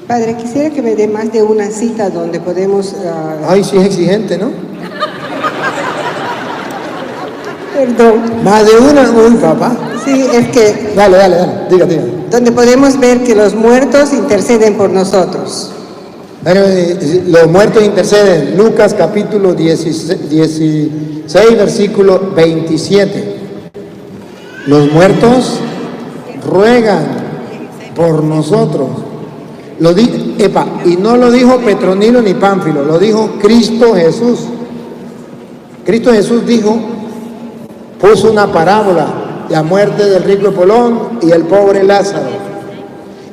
Padre, quisiera que me dé más de una cita donde podemos... Ay, sí es exigente, ¿no? Perdón. Más de una, uy, papá. Sí, es que... Dale, diga. Donde podemos ver que los muertos interceden por nosotros. Los muertos interceden. Lucas capítulo 16, versículo 27. Los muertos ruegan por nosotros. Y no lo dijo Petronilo ni Pánfilo, lo dijo Cristo Jesús. Cristo Jesús dijo, puso una parábola, la muerte del rico Epolón y el pobre Lázaro.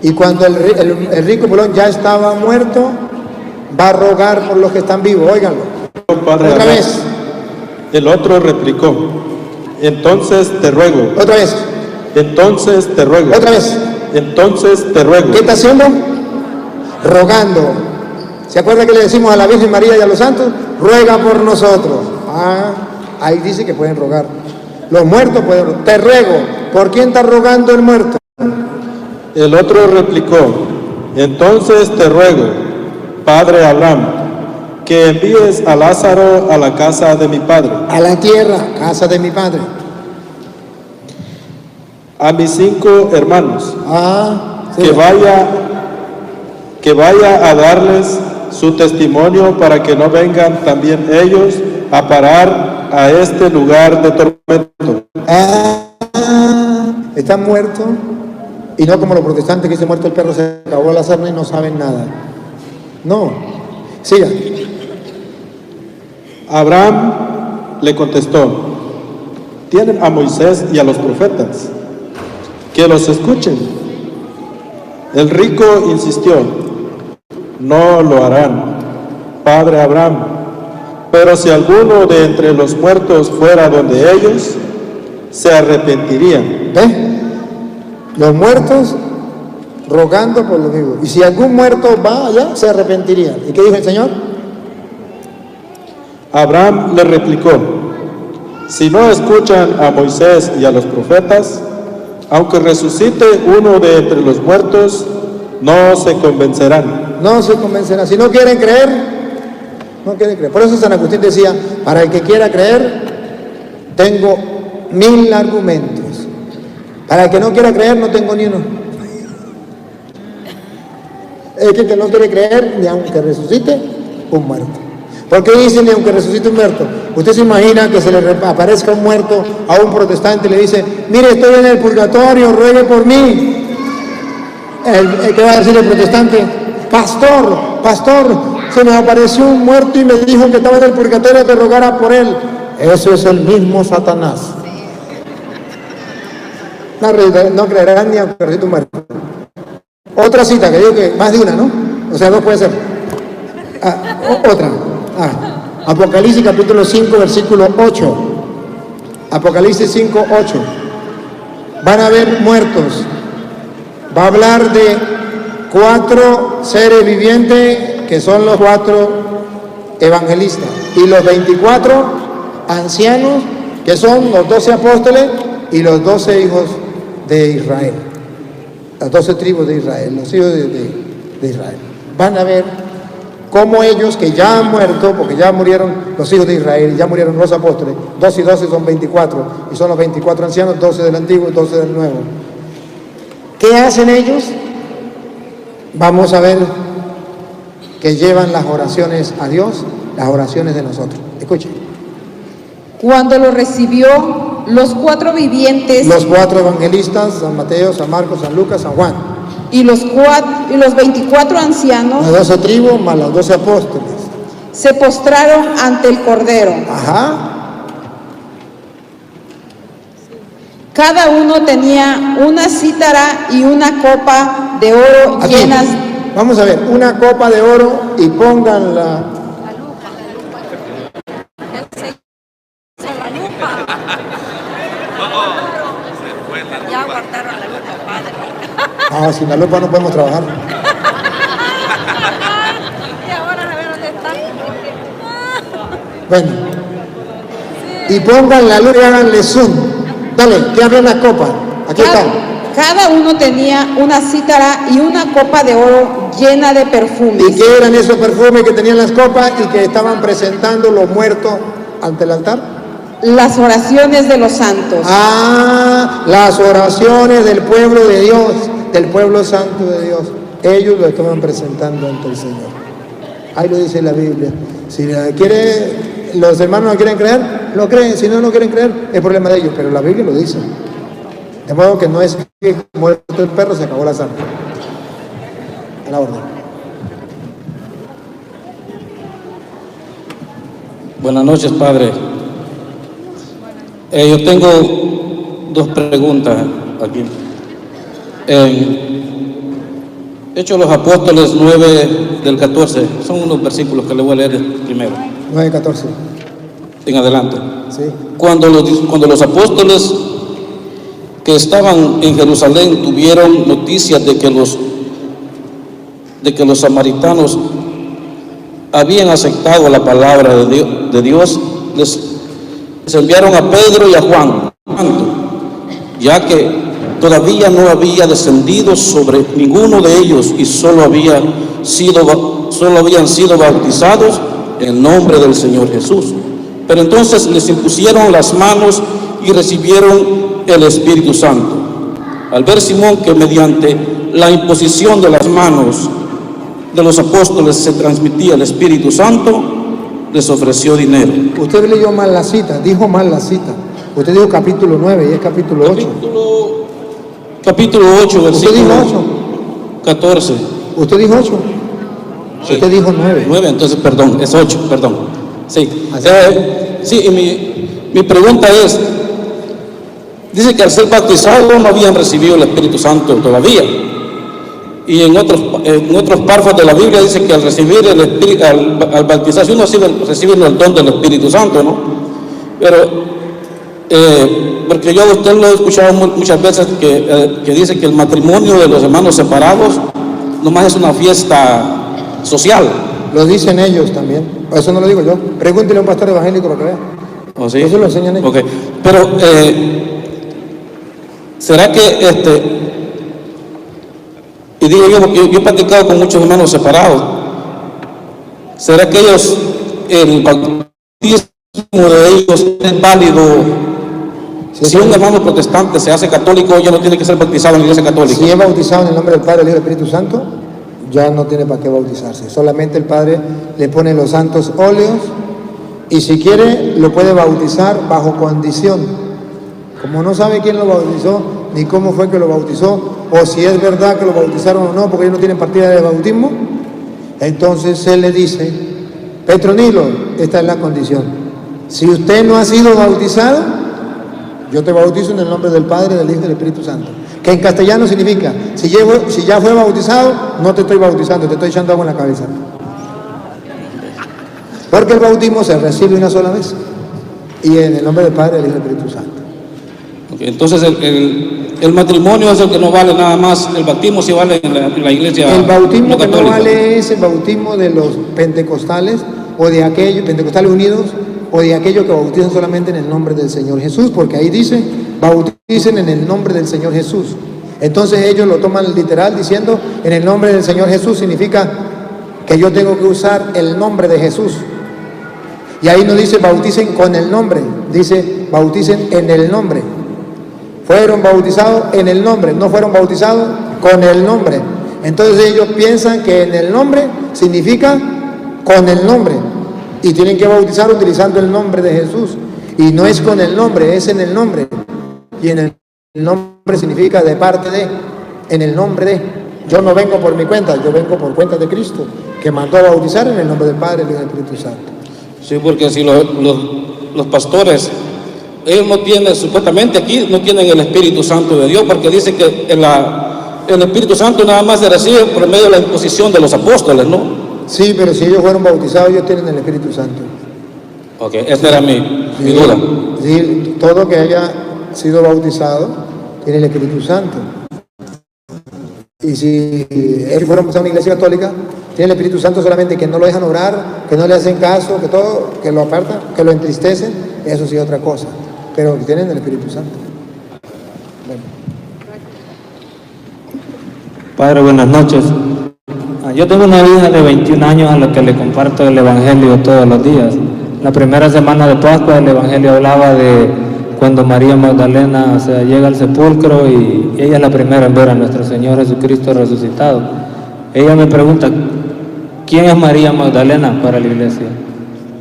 Y cuando el rico Epolón ya estaba muerto, va a rogar por los que están vivos. Óiganlo. Otra vez. El otro replicó, entonces te ruego. Otra vez. Entonces te ruego. Otra vez. Entonces te ruego. ¿Qué está haciendo? Rogando. ¿Se acuerda que le decimos a la Virgen María y a los santos? Ruega por nosotros. Ahí dice que pueden rogar. Los muertos pueden rogar. Te ruego. ¿Por quién está rogando el muerto? El otro replicó, entonces te ruego, Padre Abraham, que envíes a Lázaro a la casa de mi padre. A la tierra, casa de mi padre. A mis 5 hermanos. Sí. Que vaya a darles su testimonio para que no vengan también ellos a parar a este lugar de tormento. Están muertos, y no como los protestantes que dice muerto el perro, se acabó la sarna y no saben nada. No, siga. Abraham le contestó, tienen a Moisés y a los profetas, que los escuchen. El rico insistió, no lo harán, Padre Abraham, pero si alguno de entre los muertos fuera donde ellos, se arrepentirían. ¿Ve? Los muertos rogando por los vivos. Y si algún muerto va allá, se arrepentirían. ¿Y qué dijo el Señor? Abraham le replicó, si no escuchan a Moisés y a los profetas, aunque resucite uno de entre los muertos, no se convencerán. No se convencerán. Si no quieren creer, no quieren creer. Por eso San Agustín decía, para el que quiera creer, tengo 1000 argumentos. Para el que no quiera creer, no tengo ni uno. Es que el que no quiere creer, ni aunque resucite un muerto. ¿Por qué dice ni aunque resucite un muerto? Usted se imagina que se le aparezca un muerto a un protestante y le dice, mire, estoy en el purgatorio, ruegue por mí. ¿Qué va a decir el protestante? Pastor, se me apareció un muerto y me dijo que estaba en el purgatorio, que rogara por él. Eso es el mismo Satanás. No creerán ni aunque resucite un muerto. Otra cita, que digo que más de una, ¿no? O sea, 2 puede ser. Otra. Apocalipsis capítulo 5, versículo 8. Apocalipsis 5, 8. Van a haber muertos. Va a hablar de 4 seres vivientes que son los 4 evangelistas y los 24 ancianos que son los 12 apóstoles y los 12 hijos de Israel, las 12 tribus de Israel, los hijos de Israel. Van a ver cómo ellos que ya han muerto, porque ya murieron los hijos de Israel, ya murieron los apóstoles, 12 y 12 son 24, y son los 24 ancianos, 12 del antiguo y 12 del nuevo. ¿Qué hacen ellos? Vamos a ver que llevan las oraciones a Dios, las oraciones de nosotros. Escuchen. Cuando lo recibió, los 4 vivientes, los 4 evangelistas, San Mateo, San Marcos, San Lucas, San Juan, y los 24 ancianos, las 12 tribus más los 12 apóstoles, se postraron ante el Cordero. Cada uno tenía una cítara y una copa de oro llenas. Vamos a ver, una copa de oro y pónganla. Ya guardaron la lupa, padre. Sin la lupa no podemos trabajar. Y ahora a ver dónde está. Bueno. Y pongan la lupa y háganle zoom. Dale, que abren la copa. Aquí está. Cada uno tenía una cítara y una copa de oro llena de ¿Y perfumes. qué eran esos perfumes que tenían las copas y que estaban presentando los muertos ante el altar? Las oraciones de los santos. Ah, las oraciones del pueblo de Dios, del pueblo santo de Dios. Ellos lo estaban presentando ante el Señor. Ahí lo dice la Biblia. Si los hermanos no quieren creer, lo creen. Si no quieren creer, es problema de ellos. Pero la Biblia lo dice. De modo que no es que muerto el perro se acabó la sangre. A la orden. Buenas noches, Padre. Yo tengo dos preguntas aquí. Hechos de los Apóstoles 9 del 14, son unos versículos que le voy a leer primero. 9:14. En adelante. Sí. Cuando los apóstoles que estaban en Jerusalén tuvieron noticias de que los samaritanos habían aceptado la palabra de Dios, les enviaron a Pedro y a Juan, ya que todavía no había descendido sobre ninguno de ellos y solo habían sido bautizados en el nombre del Señor Jesús. Pero entonces les impusieron las manos y recibieron el Espíritu Santo. Al ver Simón que mediante la imposición de las manos de los apóstoles se transmitía el Espíritu Santo, les ofreció dinero. Usted leyó mal la cita, dijo mal la cita. Usted dijo capítulo 9 y es capítulo 8. Capítulo 8, versículo ¿Usted dijo 8? 14. ¿Usted dijo 8? Sí. Usted dijo 9. 9, entonces perdón, es 8, perdón. Sí, sí, y mi pregunta es, dice que al ser bautizados no habían recibido el Espíritu Santo todavía. Y en otros párrafos de la Biblia dice que al recibir al bautizarse uno recibe el don del Espíritu Santo, ¿no? Pero porque yo a usted lo he escuchado muchas veces que dice que el matrimonio de los hermanos separados nomás es una fiesta social. Lo dicen ellos también. Eso no lo digo yo. Pregúntele a un pastor evangélico lo que vea. ¿Oh, sí? Eso lo enseñan ellos. Okay. Pero ¿será que y digo yo, porque yo he platicado con muchos hermanos separados, ¿será que ellos, el bautismo de ellos es válido? Si un hermano protestante se hace católico, ya no tiene que ser bautizado en la iglesia católica. Si es bautizado en el nombre del Padre, del Hijo y del Espíritu Santo, ya no tiene para qué bautizarse. Solamente el Padre le pone los santos óleos y si quiere lo puede bautizar bajo condición. Como no sabe quién lo bautizó, ni cómo fue que lo bautizó, o si es verdad que lo bautizaron o no, porque ellos no tienen partida de bautismo, entonces se le dice, Petronilo, esta es la condición. Si usted no ha sido bautizado, yo te bautizo en el nombre del Padre, del Hijo y del Espíritu Santo. Que en castellano significa, si ya fue bautizado, no te estoy bautizando, te estoy echando agua en la cabeza. Porque el bautismo se recibe una sola vez. Y en el nombre del Padre, del Hijo y del Espíritu Santo. Okay, entonces el matrimonio es el que no vale nada más, el bautismo sí vale en la iglesia. El bautismo que no católica. vale es el bautismo de los pentecostales, o de aquellos, pentecostales unidos, o de aquellos que bautizan solamente en el nombre del Señor Jesús, porque ahí dice, bauticen en el nombre del Señor Jesús. Entonces ellos lo toman literal diciendo, en el nombre del Señor Jesús significa que yo tengo que usar el nombre de Jesús. Y ahí no dice bauticen con el nombre, dice bauticen en el nombre. Fueron bautizados en el nombre, no fueron bautizados con el nombre. Entonces ellos piensan que en el nombre significa con el nombre. Y tienen que bautizar utilizando el nombre de Jesús. Y no es con el nombre, es en el nombre. Y en el nombre significa de parte de, en el nombre de. Yo no vengo por mi cuenta, yo vengo por cuenta de Cristo, que mandó a bautizar en el nombre del Padre y del Espíritu Santo. Sí, porque si los pastores, ellos no tienen, supuestamente aquí no tienen el Espíritu Santo de Dios, porque dice que el Espíritu Santo nada más se recibe por medio de la imposición de los apóstoles, ¿no? Sí, pero si ellos fueron bautizados, ellos tienen el Espíritu Santo. Ok, esa era mi duda. Sí, todo que haya sido bautizado tiene el Espíritu Santo. Y si ellos fueron bautizados en una iglesia católica, tiene el Espíritu Santo solamente que no lo dejan orar, que no le hacen caso, que todo, que lo apartan, que lo entristecen, eso sí es otra cosa. Pero tienen el Espíritu Santo. Bueno. Padre, buenas noches. Yo tengo una hija de 21 años a la que le comparto el Evangelio todos los días. La primera semana de Pascua el Evangelio hablaba de cuando María Magdalena llega al sepulcro y ella es la primera en ver a nuestro Señor Jesucristo resucitado. Ella me pregunta, ¿quién es María Magdalena para la iglesia?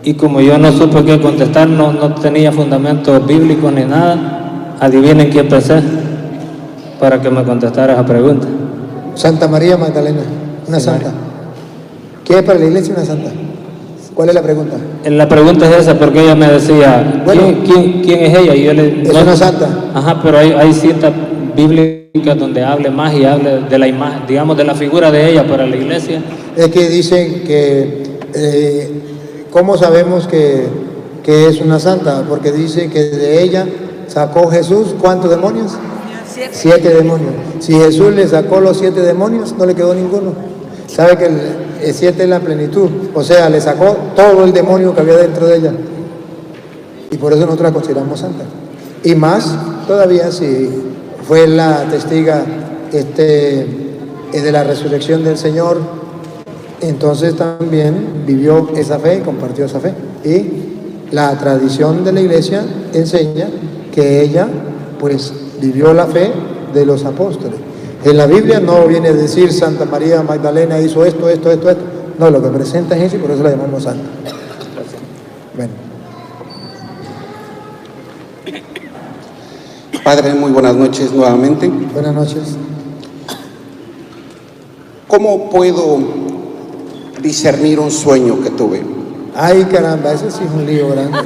Y como yo no supe qué contestar, no tenía fundamento bíblico ni nada, adivinen quién pensé para que me contestara esa pregunta. Santa María Magdalena, una Sí, santa. ¿Qué es para la iglesia una santa? ¿Cuál es la pregunta? La pregunta es esa, porque ella me decía, Bueno, ¿quién es ella? Y yo le es una santa. Ajá, pero hay citas bíblicas donde hable más y hable de la imagen, digamos, de la figura de ella para la iglesia. Es que dicen que, ¿cómo sabemos que es una santa? Porque dice que de ella sacó Jesús, ¿cuántos demonios? 7 demonios. Si Jesús le sacó los 7 demonios, no le quedó ninguno. Sabe que el 7 es la plenitud, o sea, le sacó todo el demonio que había dentro de ella. Y por eso nosotros la consideramos santa. Y más todavía si fue la testiga de la resurrección del Señor, entonces también vivió esa fe y compartió esa fe. Y la tradición de la iglesia enseña que ella pues vivió la fe de los apóstoles. En la Biblia no viene a decir Santa María Magdalena hizo esto. No, lo que presenta es eso y por eso la llamamos santa. Bueno. Padre, muy buenas noches nuevamente. Buenas noches. ¿Cómo puedo discernir un sueño que tuve? Ay, caramba, ese sí es un lío grande.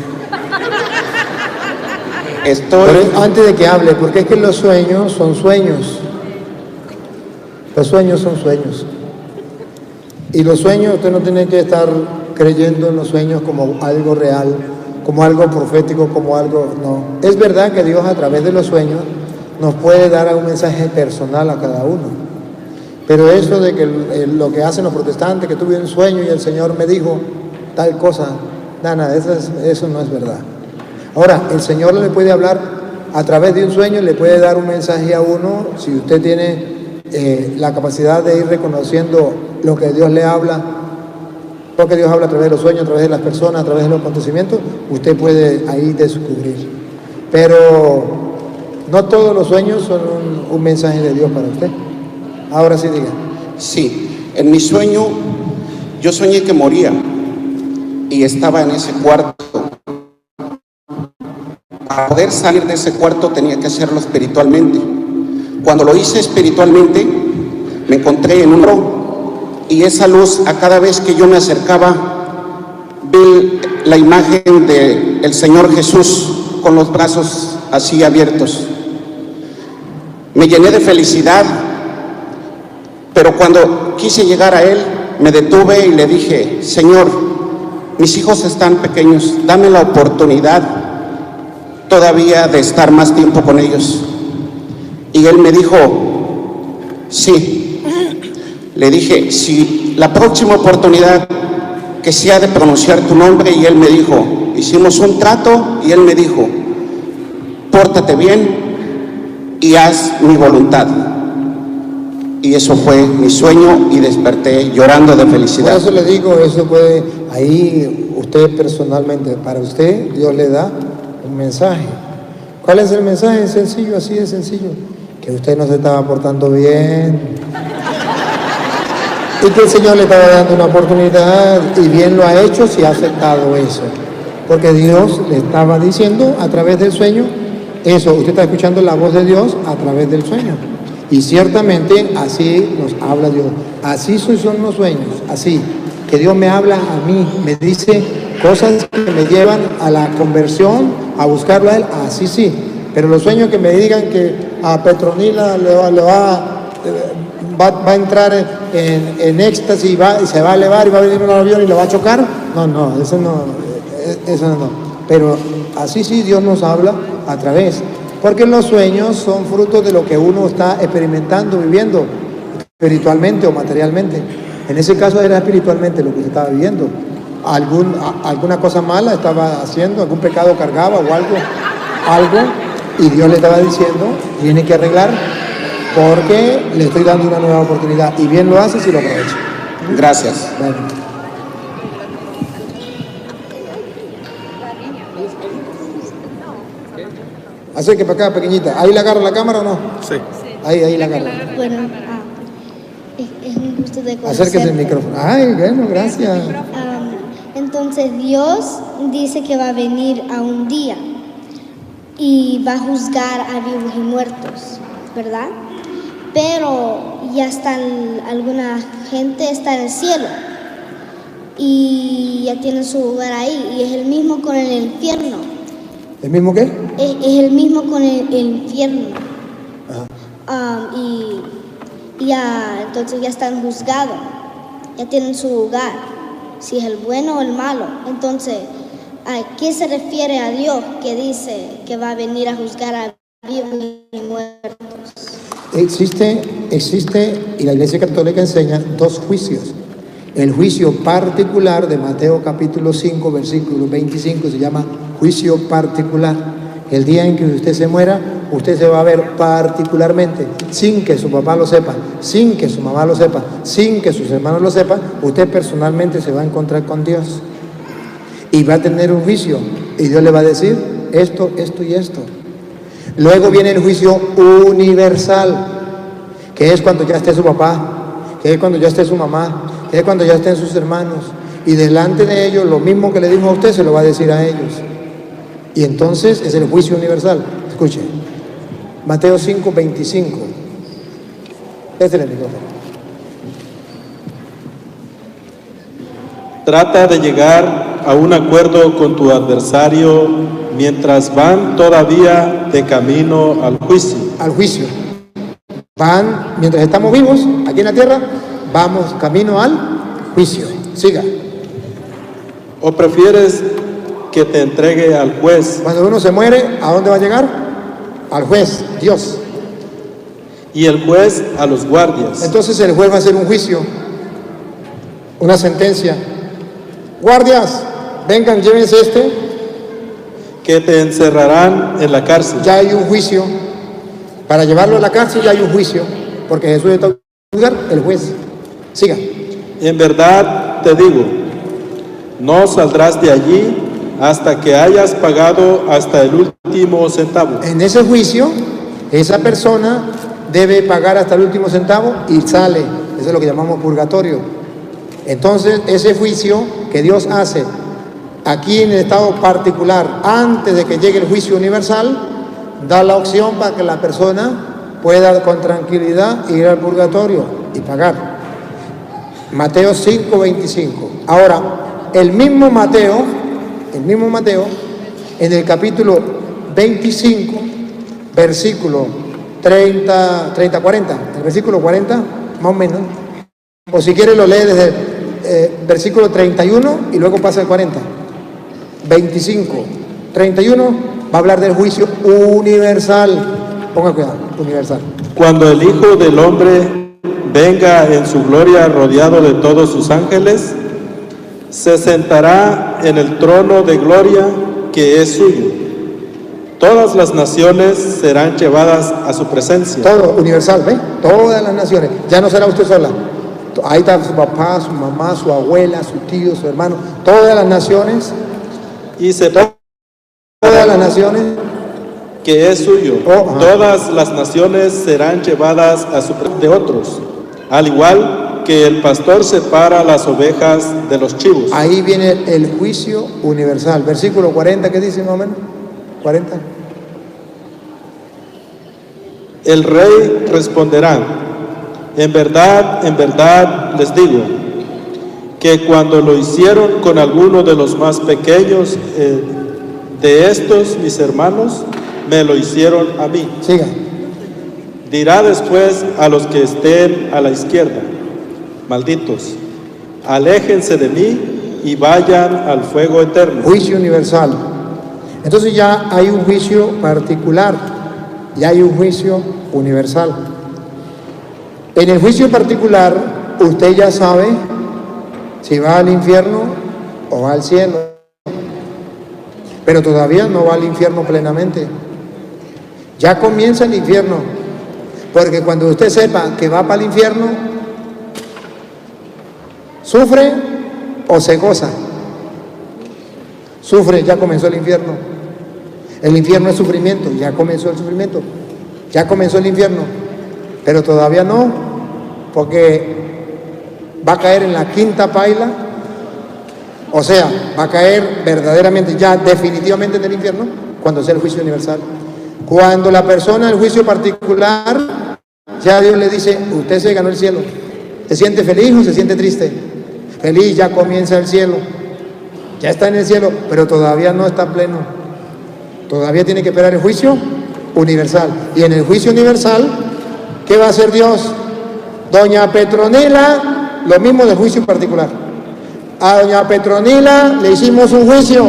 Pero antes de que hable, porque es que los sueños son sueños. Los sueños son sueños. Y los sueños, usted no tiene que estar creyendo en los sueños como algo real, como algo profético, como algo... No. Es verdad que Dios a través de los sueños nos puede dar un mensaje personal a cada uno. Pero eso de que lo que hacen los protestantes, que tuve un sueño y el Señor me dijo tal cosa, nada, eso no es verdad. Ahora, el Señor le puede hablar a través de un sueño, le puede dar un mensaje a uno, si usted tiene la capacidad de ir reconociendo lo que Dios le habla, porque Dios habla a través de los sueños, a través de las personas, a través de los acontecimientos, usted puede ahí descubrir. Pero no todos los sueños son un mensaje de Dios para usted. Ahora sí diga. Sí, en mi sueño yo soñé que moría y estaba en ese cuarto. Para poder salir de ese cuarto tenía que hacerlo espiritualmente. Cuando lo hice espiritualmente, me encontré en un ro y esa luz, a cada vez que yo me acercaba, vi la imagen del Señor Jesús con los brazos así abiertos. Me llené de felicidad, pero cuando quise llegar a Él, me detuve y le dije: Señor, mis hijos están pequeños, dame la oportunidad todavía de estar más tiempo con ellos. Y Él me dijo: sí. Le dije: si la próxima oportunidad que sea de pronunciar tu nombre. Y Él me dijo, hicimos un trato y Él me dijo: pórtate bien y haz mi voluntad. Y eso fue mi sueño y desperté llorando de felicidad. Por eso le digo, eso puede, ahí usted personalmente, para usted Dios le da un mensaje. ¿Cuál es el mensaje? Es sencillo, así de sencillo: que usted no se estaba portando bien y que el Señor le estaba dando una oportunidad, y bien lo ha hecho si ha aceptado eso, porque Dios le estaba diciendo a través del sueño eso. Usted está escuchando la voz de Dios a través del sueño, y ciertamente así nos habla Dios. Así son los sueños, así que Dios me habla a mí, me dice cosas que me llevan a la conversión, a buscarlo a Él, así sí. Pero los sueños que me digan que a Petronila va a entrar en éxtasis y se va a elevar y va a venir un avión y le va a chocar, no, eso no. Pero así sí Dios nos habla a través, porque los sueños son frutos de lo que uno está experimentando, viviendo espiritualmente o materialmente. En ese caso era espiritualmente lo que se estaba viviendo. Alguna cosa mala estaba haciendo, algún pecado cargaba o algo, y Dios le estaba diciendo: tiene que arreglar, porque le estoy dando una nueva oportunidad, y bien lo hace si lo aprovecha. Gracias. Bueno. Acerque para acá, pequeñita. ¿Ahí la agarra la cámara o no? Sí. Ahí la agarra. Bueno, es un gusto de conocerte. Acérquese el micrófono. Ay, bueno, gracias. Entonces Dios dice que va a venir a un día y va a juzgar a vivos y muertos, ¿verdad? Pero ya alguna gente está en el cielo y ya tiene su lugar ahí, y es el mismo con el infierno. ¿El mismo qué? Es el mismo con el infierno. Y ya, entonces ya están juzgados, ya tienen su lugar, si es el bueno o el malo. Entonces, ¿a qué se refiere a Dios que dice que va a venir a juzgar a vivos y muertos? Existe, y la Iglesia Católica enseña dos juicios. El juicio particular de Mateo capítulo 5, versículo 25, se llama juicio particular. El día en que usted se muera, usted se va a ver particularmente, sin que su papá lo sepa, sin que su mamá lo sepa, sin que sus hermanos lo sepan. Usted personalmente se va a encontrar con Dios y va a tener un juicio, y Dios le va a decir esto, esto y esto. Luego viene el juicio universal, que es cuando ya esté su papá, que es cuando ya esté su mamá, que es cuando ya estén sus hermanos, y delante de ellos lo mismo que le dijo a usted se lo va a decir a ellos. Y entonces es el juicio universal. Escuche, Mateo 5, 25. Este es el micrófono. Trata de llegar a un acuerdo con tu adversario mientras van todavía de camino al juicio. Al juicio. Van, mientras estamos vivos, aquí en la tierra, vamos camino al juicio. Siga. ¿O prefieres que te entregue al juez? Cuando uno se muere, ¿a dónde va a llegar? Al juez, Dios. Y el juez a los guardias. Entonces el juez va a hacer un juicio, una sentencia. Guardias, vengan, llévense este. Que te encerrarán en la cárcel. Ya hay un juicio. Para llevarlo a la cárcel ya hay un juicio, porque Jesús está en lugar, el juez. Siga. En verdad te digo, no saldrás de allí hasta que hayas pagado hasta el último centavo. En ese juicio, esa persona debe pagar hasta el último centavo y sale. Eso es lo que llamamos purgatorio. Entonces, ese juicio que Dios hace aquí en el estado particular, antes de que llegue el juicio universal, da la opción para que la persona pueda con tranquilidad ir al purgatorio y pagar. Mateo 5, 25. Ahora, el mismo Mateo, en el capítulo 25, versículo 30, 40, el versículo 40, más o menos, o si quiere lo lee desde el versículo 31 y luego pasa al 40. 25, 31, va a hablar del juicio universal. Ponga cuidado, universal. Cuando el Hijo del Hombre venga en su gloria rodeado de todos sus ángeles, se sentará en el trono de gloria que es suyo. Todas las naciones serán llevadas a su presencia. Todo, universal, ¿ve? Todas las naciones. Ya no será usted sola. Ahí está su papá, su mamá, su abuela, su tío, su hermano. Todas las naciones. Y se todas las naciones que es suyo. Todas las naciones serán llevadas a su presencia de otros. Al igual que el pastor separa las ovejas de los chivos. Ahí viene el juicio universal. Versículo 40, ¿qué dice más o menos? 40. El rey responderá: en verdad les digo, que cuando lo hicieron con alguno de los más pequeños de estos mis hermanos, me lo hicieron a mí. Siga. Dirá después a los que estén a la izquierda: malditos, aléjense de mí y vayan al fuego eterno. Juicio universal. Entonces ya hay un juicio particular, ya hay un juicio universal. En el juicio particular, usted ya sabe si va al infierno o va al cielo, pero todavía no va al infierno plenamente. Ya comienza el infierno, porque cuando usted sepa que va para el infierno, ¿Sufre o se goza? Sufre, ya comenzó el infierno. El infierno es sufrimiento, ya comenzó el sufrimiento. Ya comenzó el infierno, pero todavía no, porque va a caer en la quinta paila, o sea, va a caer verdaderamente, ya definitivamente en el infierno, cuando sea el juicio universal. Cuando la persona, el juicio particular, ya Dios le dice, usted se ganó el cielo. ¿Se siente feliz o se siente triste? Feliz, ya comienza el cielo. Ya está en el cielo, pero todavía no está pleno. Todavía tiene que esperar el juicio universal. Y en el juicio universal, ¿qué va a hacer Dios? Doña Petronila, lo mismo del juicio particular. A doña Petronila le hicimos un juicio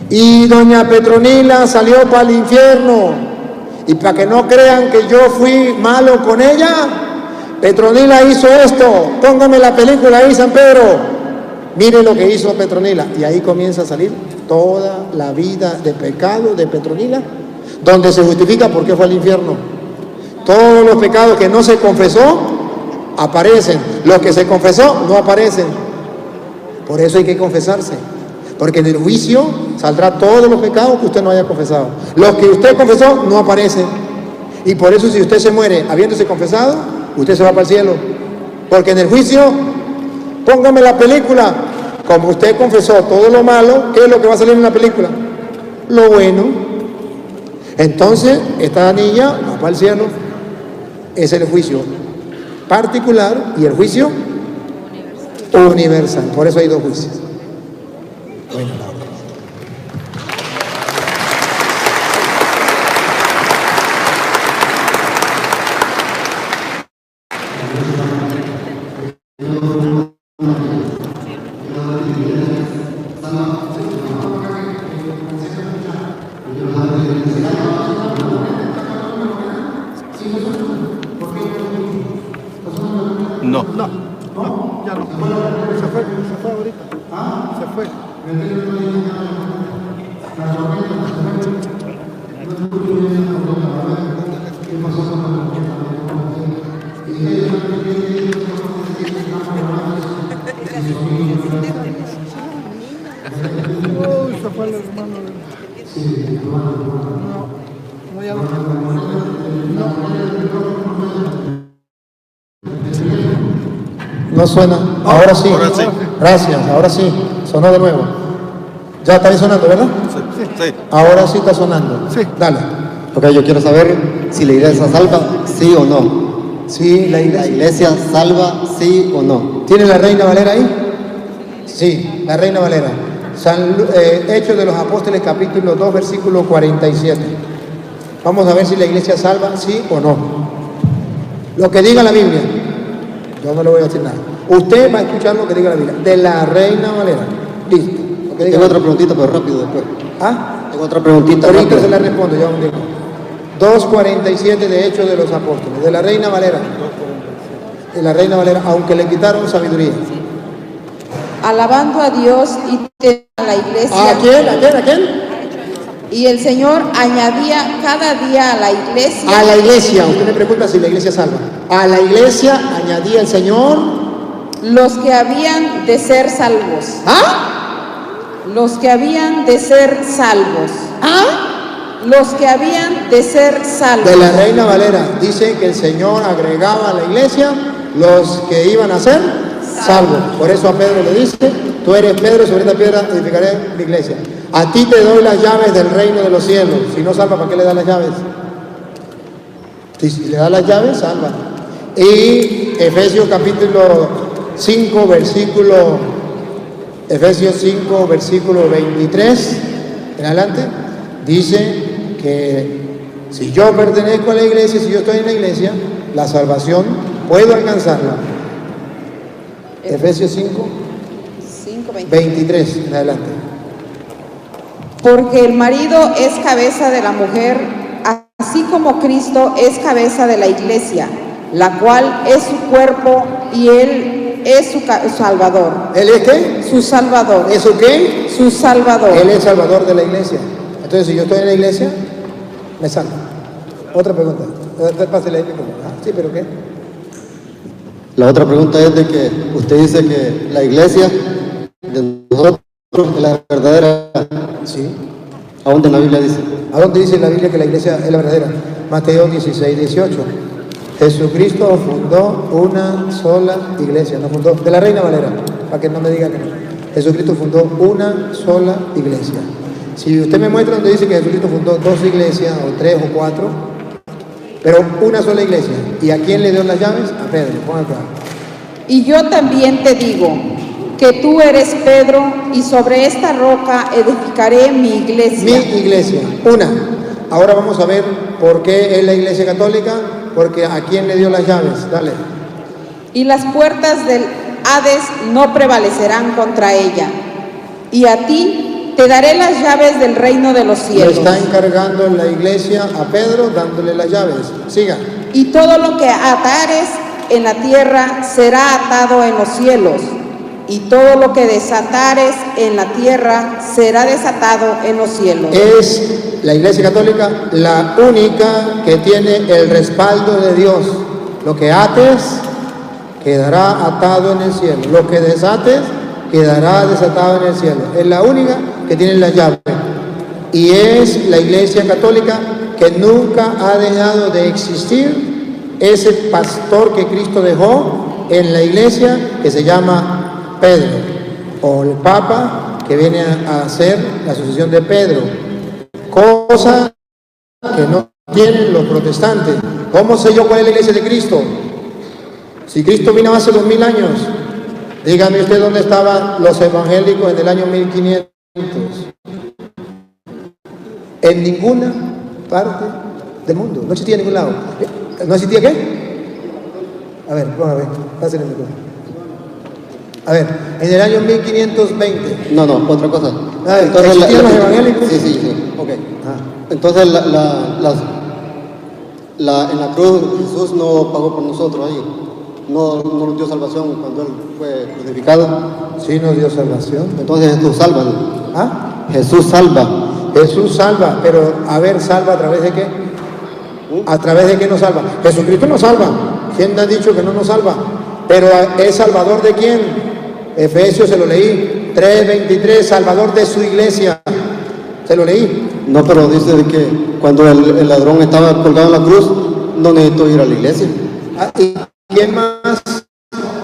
y doña Petronila salió para el infierno. Y para que no crean que yo fui malo con ella, Petronila hizo esto. Póngame la película ahí, San Pedro. Mire lo que hizo Petronila. Y ahí comienza a salir toda la vida de pecado de Petronila, donde se justifica por qué fue al infierno. Todos los pecados que no se confesó aparecen, los que se confesó no aparecen. Por eso hay que confesarse, porque en el juicio saldrá todos los pecados que usted no haya confesado. Los que usted confesó no aparecen, y por eso si usted se muere habiéndose confesado, usted se va para el cielo, porque en el juicio, póngame la película, como usted confesó todo lo malo, ¿qué es lo que va a salir en la película? Lo bueno. Entonces, esta niña va para el cielo. Es el juicio particular y el juicio universal. Por eso hay dos juicios. Bueno, ya no. Se fue ahorita. Se fue. Uy, se fue el hermano. No, ya no. no suena. Ahora sí. Gracias, ahora sí. Sonó de nuevo. Ya está ahí sonando, ¿verdad? Sí. Ahora sí está sonando. Sí. Dale. Ok, yo quiero saber si la iglesia salva, sí o no. Sí, ¿La iglesia salva, sí o no? ¿Tiene la Reina Valera ahí? Sí, la Reina Valera. Hechos de los Apóstoles, capítulo 2, versículo 47. Vamos a ver si la iglesia salva, sí o no. Lo que diga la Biblia. Yo no le voy a decir nada. Usted va a escuchar lo que diga la Biblia. De la Reina Valera. Listo. Tengo otra preguntita, pero rápido después. ¿Ah? Tengo otra preguntita. Ahorita rápido. se la respondo, ya un día. 2.47 de Hechos de los Apóstoles. De la Reina Valera. De la Reina Valera, aunque le quitaron sabiduría. Alabando a Dios y a la iglesia. ¿A quién? ¿A quién? ¿A quién? Y el Señor añadía cada día a la iglesia. A la iglesia. Usted me pregunta si la iglesia salva. A la iglesia añadía el Señor los que habían de ser salvos. ¿Ah? Los que habían de ser salvos. ¿Ah? Los que habían de ser salvos. De la Reina Valera dice que el Señor agregaba a la iglesia los que iban a ser salvos. Por eso a Pedro le dice, tú eres Pedro, sobre esta piedra edificaré mi iglesia. A ti te doy las llaves del reino de los cielos. Si no salva, ¿para qué le da las llaves? Si le da las llaves, salva. Y Efesios capítulo 5, Efesios 5, versículo 23 en adelante, dice que si yo pertenezco a la iglesia, si yo estoy en la iglesia, la salvación puedo alcanzarla. Efesios 5, 23 en adelante. Porque el marido es cabeza de la mujer, así como Cristo es cabeza de la iglesia, la cual es su cuerpo y él es su salvador. ¿Él es qué? Su salvador. ¿Es su qué? Su salvador. Él es salvador de la iglesia. Entonces, si yo estoy en la iglesia, me salvo. Otra pregunta. Pásale ahí. Sí, pero ¿qué? La otra pregunta es de que usted dice que la iglesia de nosotros es la verdadera. Sí. ¿A dónde en la Biblia dice? ¿A dónde dice la Biblia que la iglesia es la verdadera? Mateo 16, 18. Jesucristo fundó una sola iglesia, no fundó, de la Reina Valera, para que no me diga que no. Jesucristo fundó una sola iglesia. Si usted me muestra donde dice que Jesucristo fundó 2 iglesias, o 3 o 4, pero una sola iglesia. ¿Y a quién le dio las llaves? A Pedro. Ponga acá. Y yo también te digo que tú eres Pedro, y sobre esta roca edificaré mi iglesia. Mi iglesia, una. Ahora vamos a ver por qué es la iglesia católica, porque ¿a quién le dio las llaves? Dale. Y las puertas del Hades no prevalecerán contra ella. Y a ti te daré las llaves del reino de los Le cielos. está encargando la iglesia a Pedro, dándole las llaves. Siga. Y todo lo que atares en la tierra será atado en los cielos, y todo lo que desatares en la tierra será desatado en los cielos. Es la iglesia católica la única que tiene el respaldo de Dios. Lo que ates quedará atado en el cielo. Lo que desates quedará desatado en el cielo. Es la única que tiene la llave. Y es la iglesia católica que nunca ha dejado de existir ese pastor que Cristo dejó en la iglesia, que se llama Pedro, o el Papa, que viene a hacer la sucesión de Pedro, cosa que no tienen los protestantes. ¿Cómo sé yo cuál es la iglesia de Cristo? Si Cristo vino hace 2000 años, dígame usted dónde estaban los evangélicos en el año 1500. En ninguna parte del mundo, no existía en ningún lado. ¿No existía qué? A ver, vamos a ver, pásenle el micrófono. A ver, en el año 1520. No, otra cosa. Entonces, ¿existían los evangélicos? Sí, ok. Entonces, en la cruz Jesús no pagó por nosotros ahí. No nos dio salvación cuando Él fue crucificado. Sí, nos dio salvación. Entonces Jesús salva. ¿Ah? Jesús salva. Jesús salva, pero a ver, ¿salva a través de qué? ¿A través de qué nos salva? Jesucristo nos salva. ¿Quién ha dicho que no nos salva? Pero ¿es salvador de quién? Efesios, se lo leí, 3:23, salvador de su iglesia. Se lo leí. No, pero dice de que cuando el ladrón estaba colgado en la cruz, no necesitó ir a la iglesia. ¿Y quién más?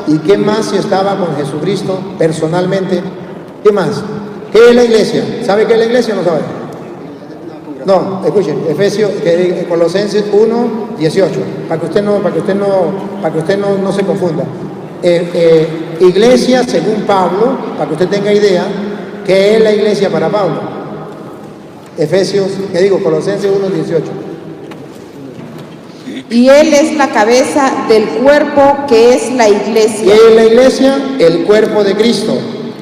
¿Y qué más si estaba con Jesucristo personalmente? ¿Qué más? ¿Qué es la iglesia? ¿Sabe qué es la iglesia o no sabe? No, escuchen, Colosenses 1:18, para que usted no se confunda. Iglesia, según Pablo, para que usted tenga idea, ¿qué es la iglesia para Pablo? Colosenses 1:18. Y Él es la cabeza del cuerpo, que es la iglesia. ¿Qué es la iglesia? El cuerpo de Cristo.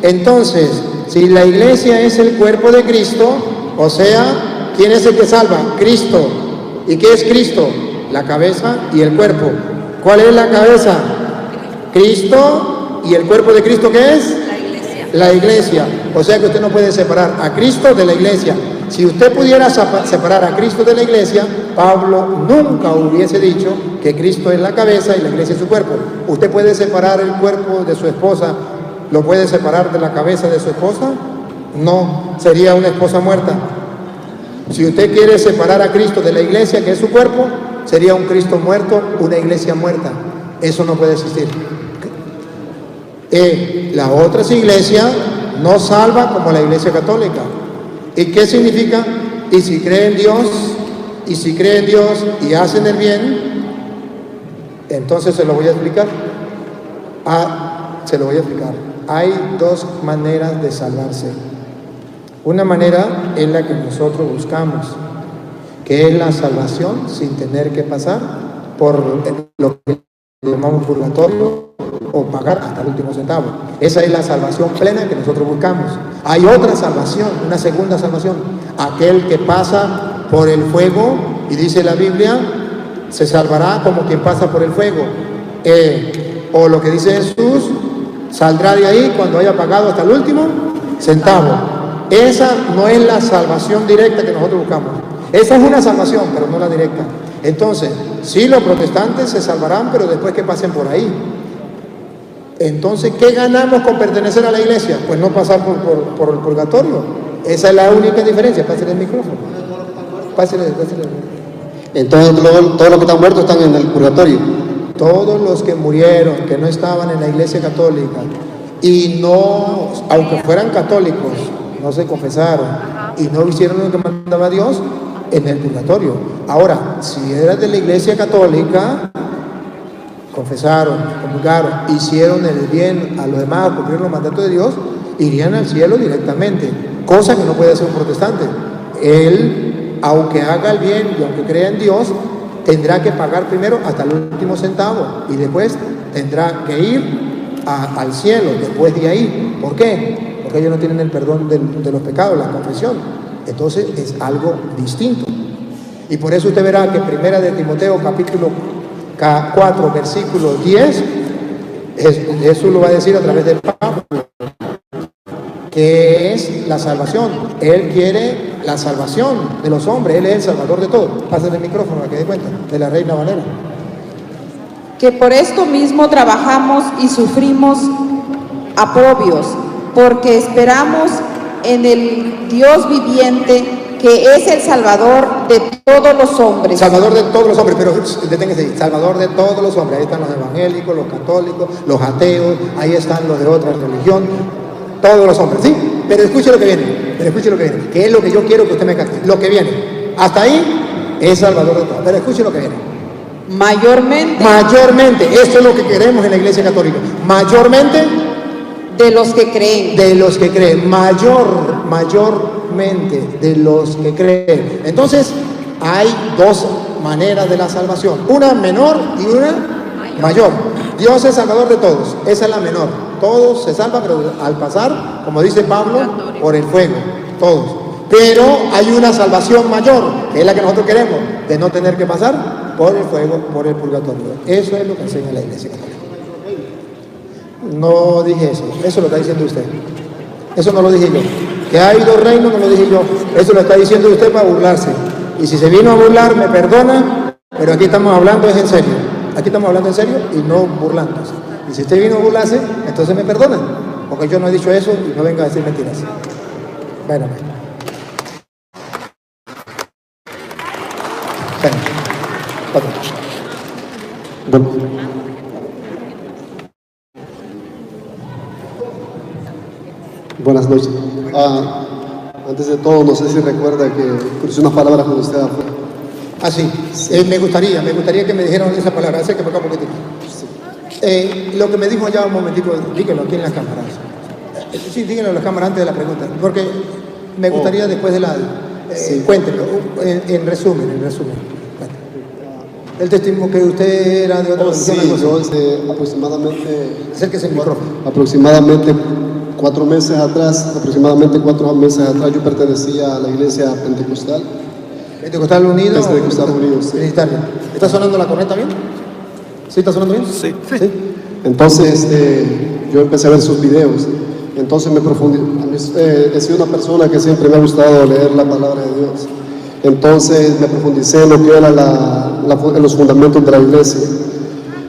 Entonces, si la iglesia es el cuerpo de Cristo, o sea, ¿quién es el que salva? Cristo. ¿Y qué es Cristo? La cabeza y el cuerpo. ¿Cuál es la cabeza? Cristo. ¿Y el cuerpo de Cristo qué es? La iglesia. La iglesia. O sea que usted no puede separar a Cristo de la iglesia. Si usted pudiera separar a Cristo de la iglesia, Pablo nunca hubiese dicho que Cristo es la cabeza y la iglesia es su cuerpo. Usted puede separar el cuerpo de su esposa, ¿lo puede separar de la cabeza de su esposa? No, sería una esposa muerta. Si usted quiere separar a Cristo de la iglesia, que es su cuerpo, sería un Cristo muerto, una iglesia muerta. Eso no puede existir. Las otras iglesias no salvan como la iglesia católica. ¿Y qué significa? Y si creen en Dios y hacen el bien, entonces se lo voy a explicar. Hay 2 maneras de salvarse. Una manera es la que nosotros buscamos, que es la salvación sin tener que pasar por lo que llamamos purgatorio o pagar hasta el último centavo. Esa es la salvación plena que nosotros buscamos. Hay otra salvación, una segunda salvación, aquel que pasa por el fuego, y dice la Biblia, se salvará como quien pasa por el fuego. O lo que dice Jesús, saldrá de ahí cuando haya pagado hasta el último centavo. Esa no es la salvación directa que nosotros buscamos. Esa es una salvación, pero no la directa. Entonces, sí, los protestantes se salvarán, pero después que pasen por ahí. Entonces, ¿qué ganamos con pertenecer a la iglesia? Pues no pasar por el purgatorio. Esa es la única diferencia. Pásale el micrófono. Pásale. Entonces, todos los que están muertos están en el purgatorio. Todos los que murieron, que no estaban en la iglesia católica y no, aunque fueran católicos, no se confesaron y no hicieron lo que mandaba Dios, en el purgatorio. Ahora, si eras de la iglesia católica, confesaron, comulgaron, hicieron el bien a los demás, cumplieron los mandatos de Dios, irían al cielo directamente, cosa que no puede hacer un protestante. Él, aunque haga el bien y aunque crea en Dios, tendrá que pagar primero hasta el último centavo y después tendrá que ir al cielo después de ahí. ¿Por qué? Porque ellos no tienen el perdón de los pecados, la confesión. Entonces es algo distinto. Y por eso usted verá que Primera de Timoteo capítulo 4 versículo 10, Jesús lo va a decir a través de Pablo, que es la salvación. Él quiere la salvación de los hombres, Él es el salvador de todos. Pásenle el micrófono para que dé cuenta, de la Reina Valera. Que por esto mismo trabajamos y sufrimos aprobios, porque esperamos en el Dios viviente, que es el Salvador de todos los hombres. Salvador de todos los hombres, pero deténganse ahí, Salvador de todos los hombres. Ahí están los evangélicos, los católicos, los ateos, ahí están los de otra religión, todos los hombres, ¿sí? Pero escuche lo que viene, que es lo que yo quiero que usted me capte. Lo que viene, hasta ahí es Salvador de todos, pero escuche lo que viene. Mayormente, esto es lo que queremos en la Iglesia Católica. Mayormente de los que creen. Mayormente de los que creen. Entonces, hay dos maneras de la salvación. Una menor y una mayor. Dios es salvador de todos. Esa es la menor. Todos se salvan, pero al pasar, como dice Pablo, por el fuego. Todos. Pero hay una salvación mayor, que es la que nosotros queremos, de no tener que pasar por el fuego, por el purgatorio. Eso es lo que enseña la Iglesia Católica. No dije eso lo está diciendo usted. Eso no lo dije yo. Que hay dos reinos no lo dije yo. Eso lo está diciendo usted para burlarse. Y si se vino a burlar, me perdona, pero aquí estamos hablando es en serio. Aquí estamos hablando en serio y no burlándose. Y si usted vino a burlarse, entonces me perdona, porque yo no he dicho eso y no venga a decir mentiras. Bueno. Buenas noches. Antes de todo, no sé si recuerda que crucé unas palabras con usted afuera. Sí. Me gustaría que me dijeran esa palabra. Acérqueme acá un poquitito. Sí. Lo que me dijo allá un momentico, díganlo aquí en las cámaras. Sí, díganlo en las cámaras antes de la pregunta, porque me gustaría después de la... Cuéntenlo, en resumen. El testimonio que usted era de otra religión. Sí, yo aproximadamente... Acérquese el micrófono. Aproximadamente 4 meses atrás, yo pertenecía a la iglesia pentecostal. ¿Pentecostal Unido? Pentecostal Unido, sí. ¿Está sonando la corneta bien? ¿Sí está sonando bien? Sí. Entonces, yo empecé a ver sus videos. Entonces he sido una persona que siempre me ha gustado leer la palabra de Dios. Entonces me profundicé en lo que eran los fundamentos de la iglesia.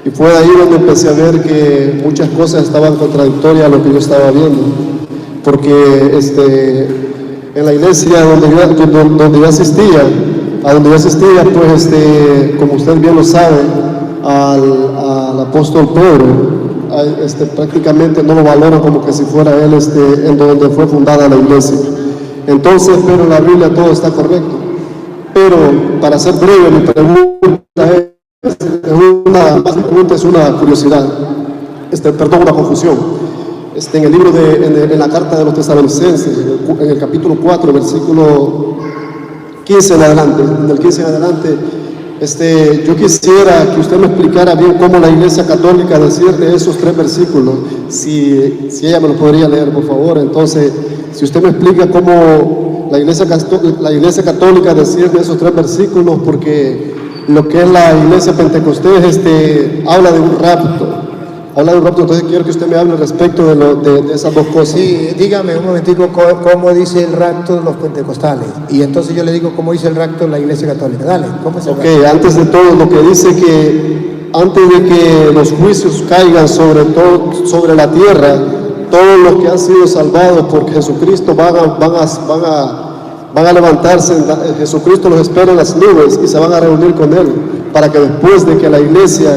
Y fue ahí donde empecé a ver que muchas cosas estaban contradictorias a lo que yo estaba viendo. Porque en la iglesia donde yo asistía, pues como usted bien lo sabe, al apóstol Pedro, prácticamente no lo valora como que si fuera él en donde fue fundada la iglesia. Entonces, pero en la Biblia todo está correcto. Pero para ser breve, mi pregunta es una curiosidad, una confusión. En el libro en la carta de los Tesalonicenses, en el capítulo 4, versículo 15 en adelante, del 15 en adelante, yo quisiera que usted me explicara bien cómo la Iglesia Católica decide esos 3 versículos, si ella me lo podría leer, por favor. Entonces, si usted me explica cómo la Iglesia Católica decide esos 3 versículos, porque lo que es la Iglesia Pentecostés habla de un rapto. Entonces quiero que usted me hable respecto de esas dos cosas. Sí, dígame un momentico cómo dice el rapto de los pentecostales. Y entonces yo le digo cómo dice el rapto de la Iglesia Católica. Dale, ¿cómo es el rapto? Antes de todo, lo que dice que antes de que los juicios caigan sobre la tierra, todos los que han sido salvados por Jesucristo van a levantarse, Jesucristo los espera en las nubes y se van a reunir con Él, para que después de que la iglesia,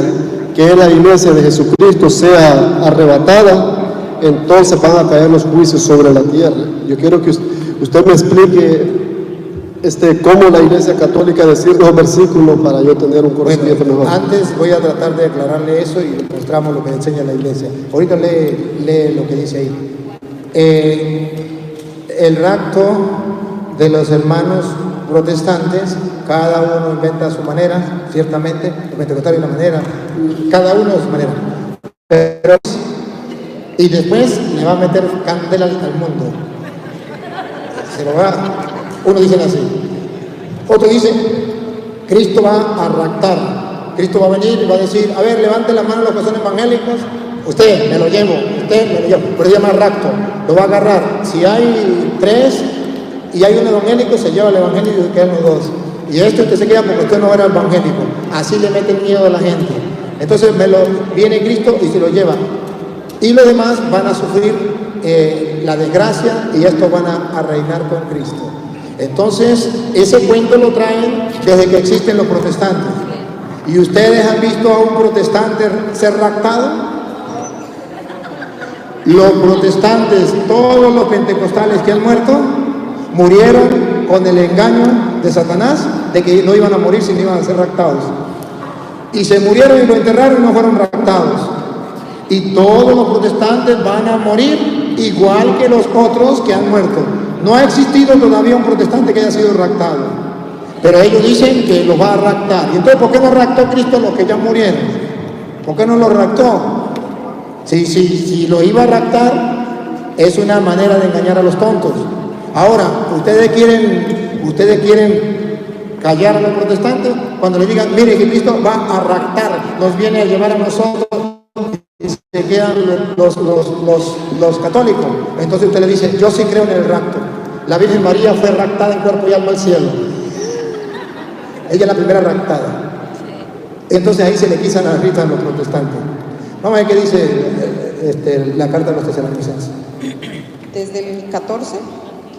que es la iglesia de Jesucristo, sea arrebatada, entonces van a caer los juicios sobre la tierra. Yo quiero que usted me explique cómo la Iglesia Católica decir los versículos para yo tener un conocimiento mejor. Antes voy a tratar de aclararle eso y le mostramos lo que enseña la Iglesia. Ahorita lee lo que dice ahí. El rapto de los hermanos protestantes, cada uno inventa a su manera, ciertamente, los pentecostales de una manera, cada uno a su manera. Pero, y después le va a meter candela al mundo. Se lo va. Uno dice así. Otro dice, Cristo va a raptar. Cristo va a venir y va a decir, a ver, levante la mano los que son evangélicos. Usted, me lo llevo. Usted, me lo llevo. Pero se llama rapto. Lo va a agarrar. Si hay 3 y hay un evangélico, se lleva el evangélico y quedan los 2. Y usted se queda porque usted no era evangélico. Así le mete el miedo a la gente. Entonces viene Cristo y se lo lleva. Y los demás van a sufrir la desgracia y estos van a reinar con Cristo. Entonces, ese cuento lo traen desde que existen los protestantes. ¿Y ustedes han visto a un protestante ser raptado? Los protestantes, todos los pentecostales que han muerto, murieron con el engaño de Satanás de que no iban a morir sino iban a ser raptados. Y se murieron y lo enterraron y no fueron raptados. Y todos los protestantes van a morir igual que los otros que han muerto. No ha existido todavía un protestante que haya sido raptado, pero ellos dicen que los va a raptar. Y entonces, ¿por qué no raptó Cristo a los que ya murieron? ¿Por qué no los raptó? Si lo iba a raptar, es una manera de engañar a los tontos. Ahora, ustedes quieren callar a los protestantes cuando le digan, mire que Cristo va a raptar, nos viene a llevar a nosotros. Se quedan los católicos. Entonces usted le dice, yo sí creo en el rapto. La Virgen María fue raptada en cuerpo y alma al cielo. Ella es la primera raptada. Entonces ahí se le quitan las risas a los protestantes. Vamos a ver qué dice la carta de los tesalonicenses. Desde el 14,